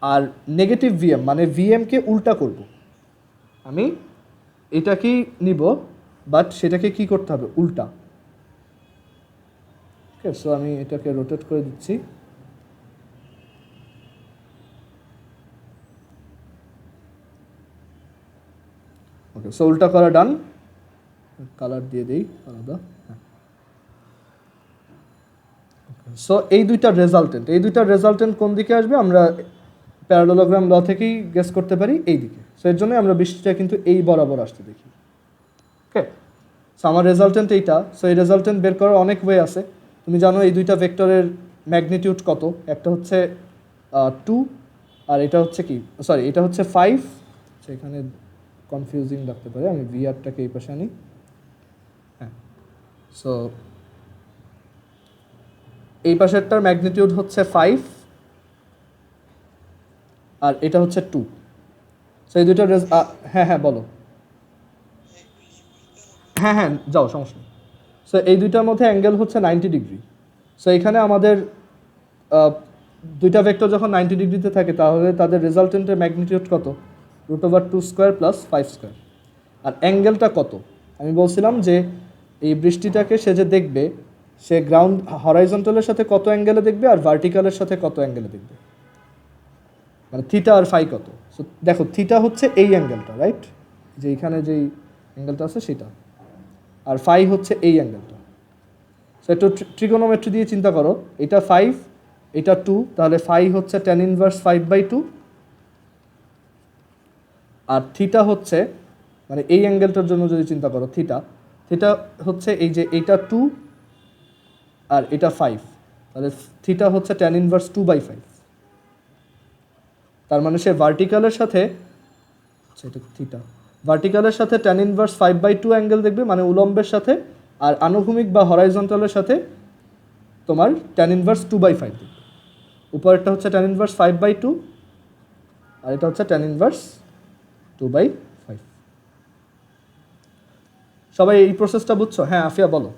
আর নেগেটিভ ভিএম মানে ভিএমকে উল্টা করব, আমি এটাকেই নিব, বাট সেটাকে কি করতে হবে, উল্টা। ওকে, সো আমি এটাকে রোটেট করে দিচ্ছি। ওকে, সো উল্টা করা ডান। কালার দিয়ে দেই আলাদা। সো এই দুইটা রেজাল্টেন্ট কোন দিকে আসবে আমরা প্যারালেলোগ্রাম ল থেকেই গেস করতে পারি এই দিকে। সো এর জন্য আমরা বৃষ্টিটা কিন্তু এই বরাবর আসতে দেখি। ওকে, সো আমার রেজাল্টেন্ট এইটা। সো এই রেজাল্টেন্ট বের করার অনেক ওয়ে আছে। তুমি জানো এই দুইটা ভেক্টরের ম্যাগনিটিউড কত, একটা হচ্ছে 2 আর এটা হচ্ছে কি, সরি এটা হচ্ছে 5। সেখানে কনফিউজিং লাগতে পারে, আমি ভিআরটাকে এই পাশে আনি। হ্যাঁ, সো এই পাশেরটার ম্যাগনিটিউড হচ্ছে 5 আর এটা হচ্ছে 2। সো এই দুইটা হ্যাঁ হ্যাঁ বলো। হ্যাঁ হ্যাঁ যাও, সমস্যা নেই। সো এই দুইটার মধ্যে অ্যাঙ্গেল হচ্ছে 90 ডিগ্রি। সো এখানে আমাদের দুইটা ভেক্টর যখন 90 ডিগ্রিতে থাকে তাহলে তাদের রেজাল্টেন্টের ম্যাগনিটিউড কত, √2² + 5²। আর অ্যাঙ্গেলটা কত, আমি বলছিলাম যে এই বৃষ্টিটাকে সে যে দেখবে, সে গ্রাউন্ড হরাইজন্টালের সাথে কত অ্যাঙ্গেলে দেখবে আর ভার্টিক্যালের সাথে কত অ্যাঙ্গেলে দেখবে, মানে থিটা আর ফাই কত। সো দেখো থিটা হচ্ছে এই অ্যাঙ্গেলটা, রাইট, যে এইখানে যেই অ্যাঙ্গেলটা আছে সেটা, আর ফাই হচ্ছে এই অ্যাঙ্গেলটা। সো একটু ট্রিগোনোমেট্রি দিয়ে চিন্তা করো, এটা 5 এটা 2, তাহলে ফাই হচ্ছে tan ইনভার্স 5/2 আর থিটা হচ্ছে, মানে এই অ্যাঙ্গেলটার জন্য যদি চিন্তা করো থিটা হচ্ছে এই যে এইটা 2 আর এটা 5, তাহলে থিটা হচ্ছে tan ইনভার্স 2/5। তার মানে সে ভার্টিক্যালের সাথে, সেটা থিটা, ভার্টিক্যালের সাথে tan ইনভার্স 5/2 অ্যাঙ্গেল দেখবে, মানে উলম্বের সাথে, আর আনুভূমিক বা হরাইজন্টালের সাথে তোমার tan ইনভার্স 2/5 দেখবে। উপরেরটা হচ্ছে tan ইনভার্স 5/2 আর এটা হচ্ছে tan ইনভার্স 2/5। সবাই এই প্রসেসটা বুঝছো? হ্যাঁ আফিয়া বলো।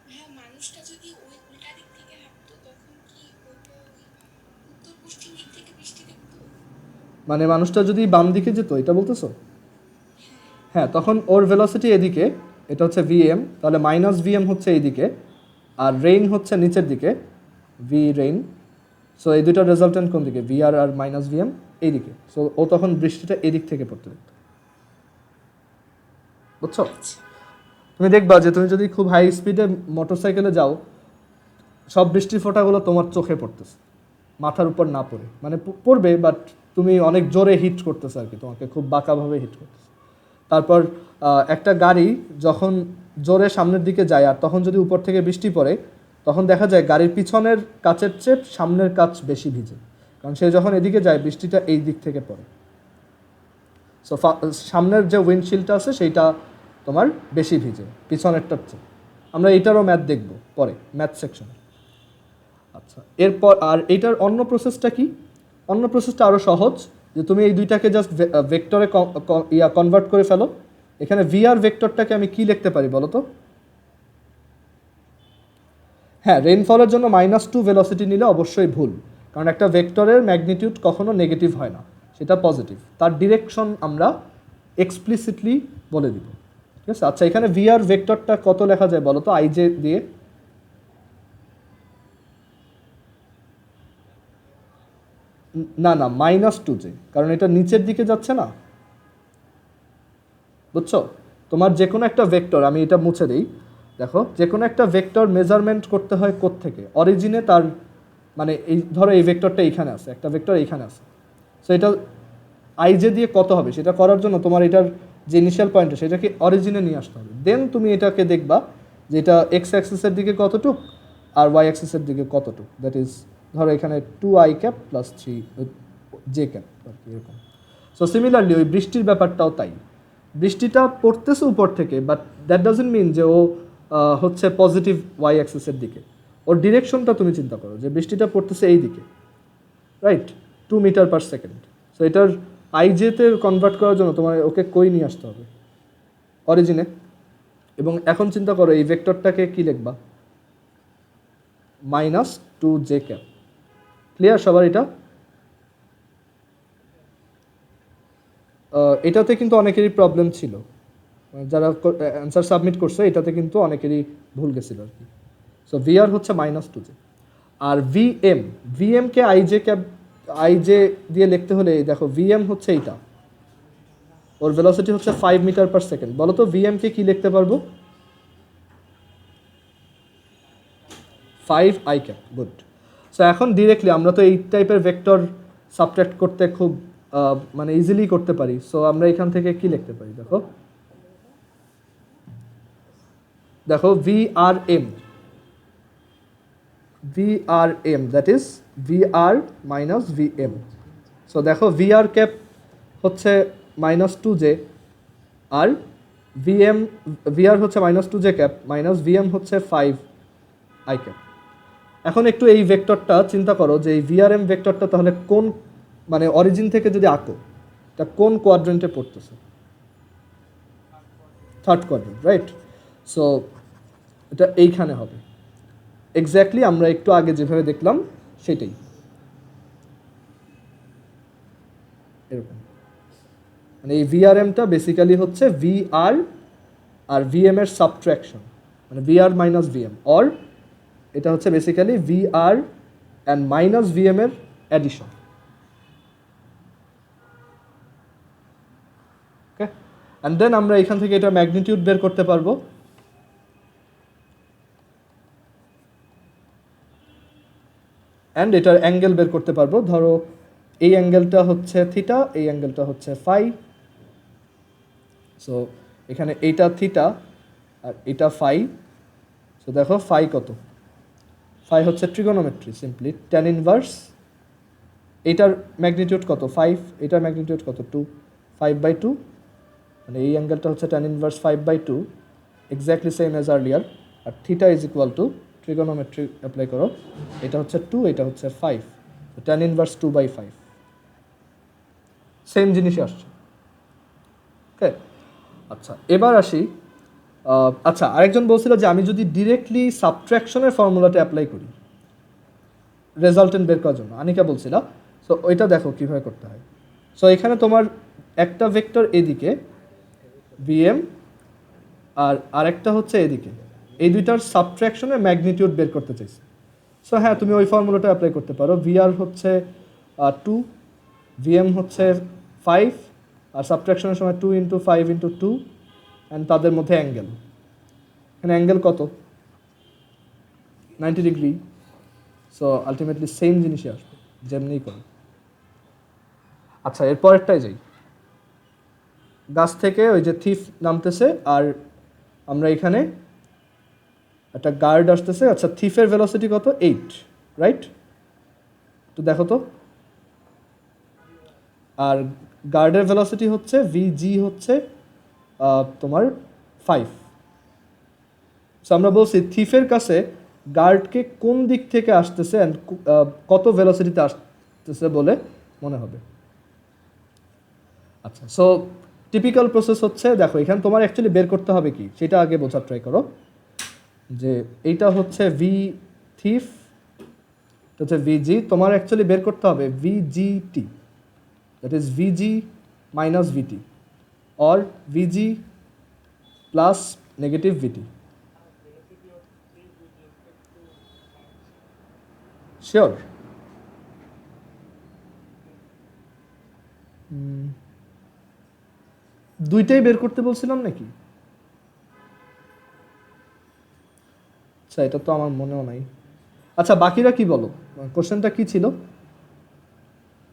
হ্যাঁ, মানুষটা যদি ওই উল্টা দিক থেকে হাঁটতো তখন কি হতো, উত্তর পশ্চিম দিক থেকে বৃষ্টি দেখতো? মানে মানুষটা যদি বাম দিকে যেত, এটা বলতেছো? হ্যাঁ, তখন ওর ভেলোসিটি এদিকে, এটা হচ্ছে ভিএম, তাহলে মাইনাস ভিএম হচ্ছে এইদিকে, আর রেইন হচ্ছে নিচের দিকে, ভি রেইন। সো এই দুটো রেজাল্টেন্ট কোন দিকে, ভিআর আর মাইনাস ভিএম এইদিকে। সো ও তখন বৃষ্টিটা এদিক থেকে পড়তে দেখতো, বুঝছো? তুমি দেখবা যে তুমি যদি খুব হাই স্পিডে মোটরসাইকেলে যাও, সব বৃষ্টির ফোঁটাগুলো তোমার চোখে পড়তেছে, মাথার উপর না পড়ে, মানে পড়বে বাট তুমি অনেক জোরে হিট করতেছে আর কি, তোমাকে খুব বাঁকাভাবে হিট করতেছে। তারপর একটা গাড়ি যখন জোরে সামনের দিকে যায় আর তখন যদি উপর থেকে বৃষ্টি পড়ে, তখন দেখা যায় গাড়ির পিছনের কাচের চেয়ে সামনের কাচ বেশি ভিজে, কারণ সে যখন এদিকে যায় বৃষ্টিটা এই দিক থেকে পড়ে। সো সামনের যে উইন্ডশিল্ডটা আছে সেইটা তোমার বেশি ভিজে পিছনেরটার চেয়ে। আমরা এইটারও ম্যাথ দেখব পরে, ম্যাথ সেকশনে। আচ্ছা, এরপর আর এইটার অন্য প্রসেসটা কি? অন্য প্রসেসটা আরও সহজ, যে তুমি এই দুইটাকে জাস্ট ভেক্টরে কনভার্ট করে ফেলো। এখানে ভিআর ভেক্টরটাকে আমি কি লিখতে পারি বলো তো? হ্যাঁ, রেইনফলের জন্য -2 ভেলোসিটি নিলে অবশ্যই ভুল, কারণ একটা ভেক্টরের ম্যাগনিটিউড কখনো নেগেটিভ হয় না, সেটা পজিটিভ। তার ডিরেকশন আমরা এক্সপ্লিসিটলি বলে দিব, ঠিক আছে? আচ্ছা, এখানে ভিআর ভেক্টরটা কত লেখা যায় বলো তো আইজে দিয়ে? না না, -2j, কারণ এটা নিচের দিকে যাচ্ছে না, বুঝছো? তোমার যে কোনো একটা ভেক্টর, আমি এটা মুছে দিই, দেখো যে কোনো একটা ভেক্টর মেজারমেন্ট করতে হয় কোত্থেকে, অরিজিনে। তার মানে এই ধরো এই ভেক্টরটা এইখানে আছে, একটা ভেক্টর এইখানে আছে, সো এটা আইজে দিয়ে কত হবে সেটা করার জন্য তোমার এটার যে ইনিশিয়াল পয়েন্ট সেটাকে অরিজিনে নিয়ে আসতে হবে। দেন তুমি এটাকে দেখবা যে এটা এক্স অ্যাক্সিসের দিকে কতটুক আর ওয়াই অ্যাক্সিসের দিকে কতটুক, দ্যাট ইজ ধরো এখানে 2i cap plus 3j cap আর কি, এরকম। সো সিমিলারলি ওই বৃষ্টির ব্যাপারটাও তাই, বৃষ্টিটা পড়তেছে উপর থেকে, বাট দ্যাট ডাজন্ট মিন যে ও হচ্ছে পজিটিভ ওয়াই অ্যাক্সিসের দিকে। ওর ডিরেকশনটা তুমি চিন্তা করো যে বৃষ্টিটা পড়তেছে এই দিকে, right, 2 metre per second. So এটার আইজেতে কনভার্ট করার জন্য তোমার ওকে কই নিয়ে আসতে হবে, অরিজিনে। এবং এখন চিন্তা করো এই ভেক্টরটাকে কি লিখবা, -2j ক্যাপ। ক্লিয়ার সবার এটা? এটাতে কিন্তু অনেকেরই প্রবলেম ছিল, যারা অ্যান্সার সাবমিট করছে এটাতে কিন্তু অনেকেরই ভুল গেছিল আর কি। সো ভিআর হচ্ছে -2j, আর ভিএমকে আইজে দিয়ে লিখতে হলে দেখো ভিএম হচ্ছে এইটা, ওর ভেলোসিটি হচ্ছে 5 মিটার পার সেকেন্ড। বলো তো ভিএমকে কি লিখতে পারবো? 5 আই ক্যাপ। গুড। সো এখন ডিরেক্টলি আমরা তো এই টাইপের ভেক্টর সাবট্রাক্ট করতে খুব মানে ইজিলি করতে পারি। সো আমরা এখান থেকে কি লিখতে পারি, দেখো VRM that is VR minus VM। So দেখো VR ক্যাপ হচ্ছে -2j, আর VR হচ্ছে -2j ক্যাপ, মাইনাস VM হচ্ছে 5 আই ক্যাপ। এখন একটু এই ভেক্টরটা চিন্তা করো যে এই VRM ভেক্টরটা তাহলে কোন, মানে অরিজিন থেকে যদি আঁকো এটা কোন কোয়াড্রেন্টে পড়তেছে? Third quadrant, right? সো এটা এইখানে হবে এক্স্যাক্টলি আমরা একটু আগে যেভাবে দেখলাম সেটাই, এরকম। মানে এই VRMটা বেসিক্যালি হচ্ছে VR আর VM এর সাবট্রাকশন, মানে VR মাইনাস VM, অর এটা হচ্ছে basically VR and minus VM এর অ্যাডিশন। ওকে, অ্যান্ড দেন আমরা এখান থেকে এটা ম্যাগনিটিউড বের করতে পারবো। অ্যান্ড এটার অ্যাঙ্গেল বের করতে পারবো। ধরো এই অ্যাঙ্গেলটা হচ্ছে থিটা, এই অ্যাঙ্গেলটা হচ্ছে ফাই। সো এখানে এইটা থিটা আর এটা ফাই। সো দেখো ফাই কত, ফাই হচ্ছে ট্রিগোনোমেট্রি, সিম্পলি tan ইনভার্স, এইটার ম্যাগনিটিউড কত 5, এটার ম্যাগনিটিউড কত 2, 5/2, মানে এই অ্যাঙ্গেলটা হচ্ছে tan inverse 5/2, exactly same as earlier. আর theta is equal to trigonometry apply করো, এটা হচ্ছে 2, এটা হচ্ছে 5, tan ইনভার্স 2/5, সেম জিনিসই আসছে। ওকে, আচ্ছা এবার আসি। আচ্ছা, আরেকজন বলছিল যে আমি যদি ডিরেক্টলি সাবট্রাকশনের ফর্মুলাটা অ্যাপ্লাই করি রেজাল্টেন্ট বের করার জন্য, আনিকা বলছিল। সো ওইটা দেখো কীভাবে করতে হয়। সো এখানে তোমার একটা ভেক্টর এদিকে VM আর আরেকটা হচ্ছে এদিকে, এই দুইটার সাবট্রাকশনের ম্যাগনিটিউড বের করতে চাইছি। সো হ্যাঁ, তুমি ওই ফর্মুলাটা অ্যাপ্লাই করতে পারো। VR হচ্ছে 2, VM হচ্ছে 5, আর সাবট্রাকশনের সময় 2 × 5 × 2, অ্যান্ড তাদের মধ্যে অ্যাঙ্গেল, এখানে অ্যাঙ্গেল কত 90 ডিগ্রি। সো আলটিমেটলি সেম জিনিসই আসবে যেমনিই করো। আচ্ছা, এরপরেরটাই যাই। গাছ থেকে ওই যে থিফ নামতেছে, আর আমরা এখানে একটা গার্ড আসতেছে। আচ্ছা, থিফের ভেলোসিটি কত 8, রাইট? তো দেখো তো, আর গার্ডের ভেলোসিটি হচ্ছে VG হচ্ছে তোমার 5। সো আমরা বলছি থিফের কাছে গার্ডকে কোন দিক থেকে আসতেছে অ্যান্ড কত ভেলোসিটিতে আসতেছে বলে মনে হবে। আচ্ছা, সো টিপিক্যাল প্রসেস হচ্ছে, দেখো এখানে তোমার অ্যাকচুয়ালি বের করতে হবে কি সেটা আগে বোঝার ট্রাই করো। যে এইটা হচ্ছে ভি থিফ, এটা হচ্ছে VG, তোমার অ্যাকচুয়ালি বের করতে হবে VGT, that is VG minus VT or VG plus negative VT। Sure? দুইটাই বের করতে বলছিলাম নাকি? আচ্ছা, এটা তো আমার মনেও নাই। আচ্ছা, বাকিরা কি বলো, কোশ্চেনটা কি ছিল?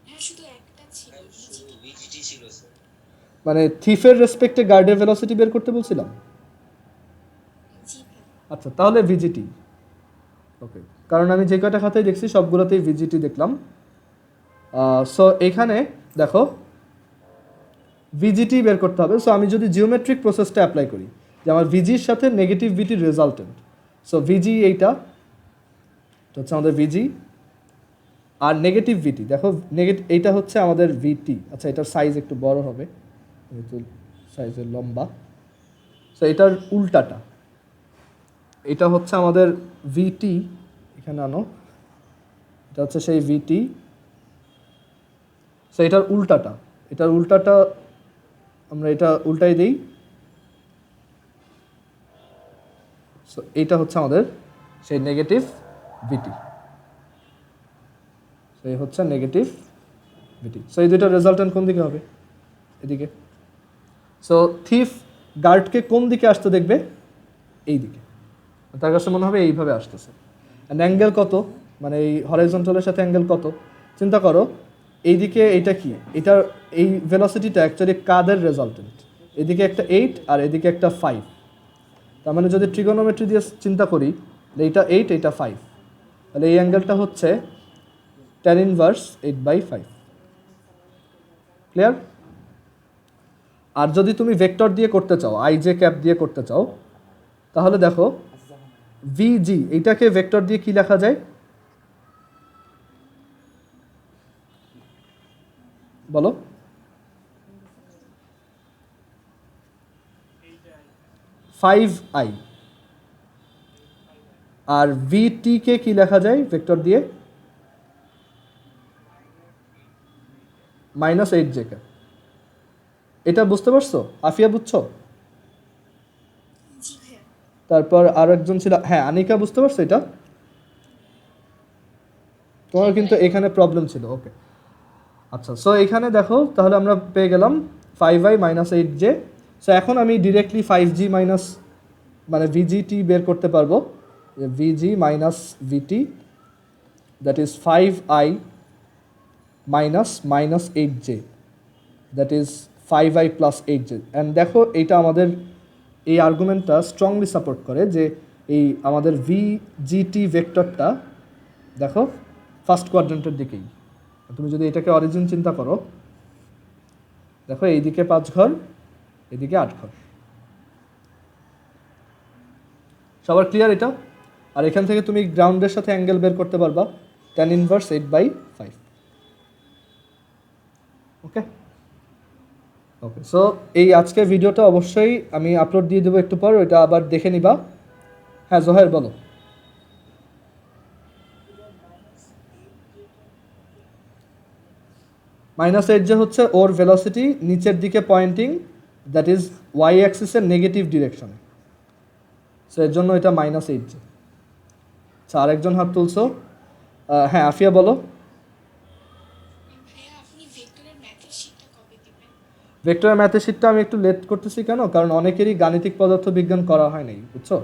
হ্যাঁ, শুধু একটা ছিল শুধু VGT ছিল স্যার। মানে থিফের রেসপেক্টে গার্ডের ভেলোসিটি বের করতে বলছিলাম। জি ভাই। আচ্ছা, তাহলে VGT। ওকে, কারণ আমি যে কয়টা খাতায় দেখছি সবগুলোতেই VGT দেখলাম। সো এখানে দেখো VGT বের করতে হবে। সো আমি যদি জিওমেট্রিক প্রসেসটা অ্যাপ্লাই করি, যে আমার VGর সাথে negative VT resultant, so VG এইটা হচ্ছে আমাদের VG, আর নেগেটিভ VT দেখো এইটা হচ্ছে আমাদের VT। আচ্ছা, এটার সাইজ একটু বড় হবে, যেহেতু সাইজের লম্বা। সো এটার উল্টাটা, এটা হচ্ছে আমাদের ভিটি, এখানে আনো, এটা হচ্ছে সেই ভিটি। সো এটার উল্টাটা আমরা এটা উল্টাই দিই। সো এইটা হচ্ছে আমাদের সেই নেগেটিভ ভিটি। সো এই হচ্ছে নেগেটিভ ভিটি। সো এই দুইটার রেজাল্টেন্ট কোন দিকে হবে? এদিকে। সো থিফ গার্ডকে কোন দিকে আসতে দেখবে? এই দিকে। তার কাছে মনে হবে এইভাবে আসতেছে। অ্যান্ড অ্যাঙ্গেল কত, মানে এই হরাইজন্টালের সাথে অ্যাঙ্গেল কত? চিন্তা করো, এইদিকে এইটা কি, এটার এই ভেলোসিটিটা অ্যাকচুয়ালি কাদের রেজাল্টেন্ট? এদিকে একটা 8 আর এদিকে একটা 5। তার মানে যদি ট্রিগোনোমেট্রি দিয়ে চিন্তা করি, এইটা 8 এইটা 5, তাহলে এই অ্যাঙ্গেলটা হচ্ছে tan ইনভার্স 8/5। ক্লিয়ার? আর যদি তুমি ভেক্টর দিয়ে করতে চাও, আই জে ক্যাপ দিয়ে করতে চাও, তাহলে দেখো ভিজি এইটাকে ভেক্টর দিয়ে কি লেখা যায় বলো? Five I. আর ভিটি কে কি লেখা যায় ভেক্টর দিয়ে? -8 জে ক্যাপ। এটা বুঝতে পারছো? আফিয়া বুঝছো? জি ভাইয়া। তারপর আরো একজন ছিল, হ্যাঁ আনিকা, বুঝতে পারছো এটা? তোমার কিন্তু এখানে প্রবলেম ছিল। ওকে, আচ্ছা। সো এখানে দেখো, তাহলে আমরা পেয়ে গেলাম 5i - 8j। সো এখন আমি ডিরেক্টলি 5g মাইনাস মানে ভিজিটি বের করতে পারবো। VG minus VT, that is 5i -8j, that is 5i + 8j। And দেখো এইটা আমাদের এই আর্গুমেন্টটা স্ট্রংলি সাপোর্ট করে যে এই আমাদের ভিজিটি ভেক্টরটা দেখো ফার্স্ট কোয়াড্রেন্টের দিকেই। তুমি যদি এটাকে অরিজিন চিন্তা করো, দেখো এইদিকে 5 ঘর, এদিকে 8 ঘর। সবার ক্লিয়ার এটা? আর এখান থেকে তুমি গ্রাউন্ডের সাথে অ্যাঙ্গেল বের করতে পারবা, tan ইনভার্স 8/5। ওকে ওকে। সো এই আজকের ভিডিওটা অবশ্যই আমি আপলোড দিয়ে দেবো একটু পর, ওইটা আবার দেখে নিবা। হ্যাঁ জোহের বলো। -8 যে হচ্ছে ওর ভেলোসিটি নিচের দিকে পয়েন্টিং, দ্যাট ইজ ওয়াই অ্যাক্সিসের নেগেটিভ ডিরেকশনে। সো এর জন্য এটা -8 যে। আচ্ছা, আরেকজন হাত তুলছো। হ্যাঁ আফিয়া বলো। ভাইয়া আপনি ভেক্টরের ম্যাথের শীটটা কবে দিবেন? ভেক্টরের ম্যাথের শীটটা আমি একটু লেট করতেছি কেন, কারণ অনেকেরই গাণিতিক পদার্থবিজ্ঞান করা হয় নাই, বুঝছো?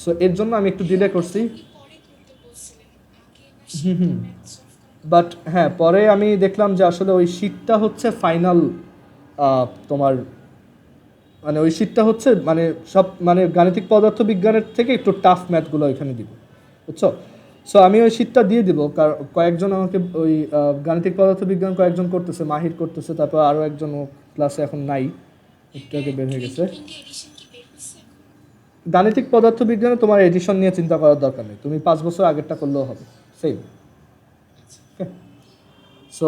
সো এর জন্য আমি একটু ডিলে করছি। আপনি পরে করতে বলছিলেন, আগে না শীটটা ম্যাথ সলভ করা। বাট হ্যাঁ, পরে আমি দেখলাম যে আসলে ওই শীটটা হচ্ছে ফাইনাল, তোমার মানে ওই শীটটা হচ্ছে মানে সব মানে গাণিতিক পদার্থবিজ্ঞানের থেকে একটু টাফ ম্যাথগুলো এখানে দিব, বুঝছো? সো আমি ওই শীটটা দিয়ে দিব, কয়েকজন আমাকে ওই গাণিতিক পদার্থবিজ্ঞান কয়েকজন করতেছে, মাহির করতেছে, তারপর আরও একজন ক্লাসে এখন নাই, একটু আগে বের হয়ে গেছে। ইন্ডিয়া এডিশন কি বের হয়েছে এখন? গাণিতিক পদার্থবিজ্ঞানে তোমার এডিশন নিয়ে চিন্তা করার দরকার নেই, তুমি 5 বছর আগেরটা করলেও হবে, সেম। ওকে, সো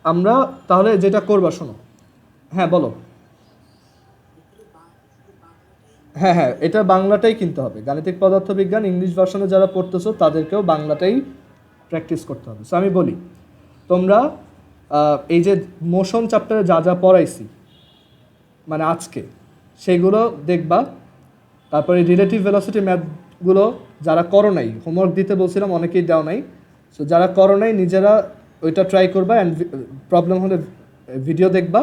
আমরা তাহলে যেটা করবা শোনো। হ্যাঁ বলো। হ্যাঁ হ্যাঁ, এটা বাংলাটাই কিনতে হবে। গাণিতিক পদার্থবিজ্ঞান ইংলিশ ভার্সনে যারা পড়তেছো তাদেরকেও বাংলাটাই প্র্যাকটিস করতে হবে। সো আমি বলি, তোমরা এই যে মোশন চ্যাপ্টারে যা যা পড়াইছি মানে আজকে, সেগুলো দেখবা। তারপরে রিলেটিভ ভেলোসিটি ম্যাথগুলো যারা করো নাই, হোমওয়ার্ক দিতে বলছিলাম, অনেকেই দাও নাই। সো যারা করো নাই নিজেরা ওইটা ট্রাই করবা, অ্যান্ড প্রবলেম হলে ভিডিও দেখবা।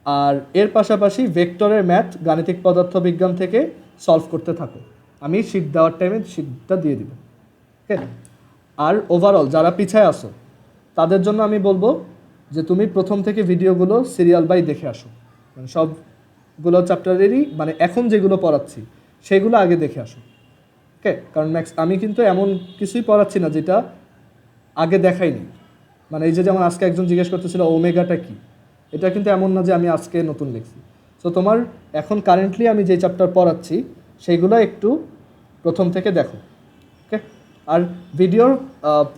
আর এর পাশাপাশি ভেক্টরের ম্যাথ গাণিতিক পদার্থবিজ্ঞান থেকে সলভ করতে থাকো। আমি শীট দেওয়ার টাইমে শীটটা দিয়ে দিব। ওকে, আর ওভারঅল যারা পিছায় আসো তাদের জন্য আমি বলবো যে তুমি প্রথম থেকে ভিডিওগুলো সিরিয়াল বাই দেখে আসো, মানে সবগুলো চ্যাপ্টারেরই মানে এখন যেগুলো পড়াচ্ছি সেগুলো আগে দেখে আসো। ওকে, কারণ আমি কিন্তু এমন কিছুই পড়াচ্ছি না যেটা আগে দেখাইনি। মানে এই যে যেমন আজকে একজন জিজ্ঞেস করতেছিল ওমেগাটা কি, এটা কিন্তু এমন না যে আমি আজকে নতুন লিখছি। সো তোমার এখন কারেন্টলি আমি যে চ্যাপ্টার পড়াচ্ছি সেইগুলো একটু প্রথম থেকে দেখো। ওকে, আর ভিডিওর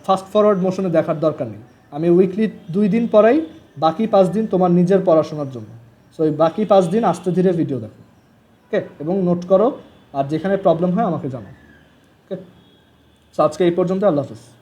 ফাস্ট ফরওয়ার্ড মোশনে দেখার দরকার নেই। আমি উইকলি 2 দিন পড়াই, বাকি 5 দিন তোমার নিজের পড়াশোনার জন্য। সো ওই বাকি 5 দিন আস্তে ধীরে ভিডিও দেখো। ওকে, এবং নোট করো, আর যেখানে প্রবলেম হয় আমাকে জানাও। ওকে, সো আজকে এই পর্যন্ত, আল্লাহ হাফিজ।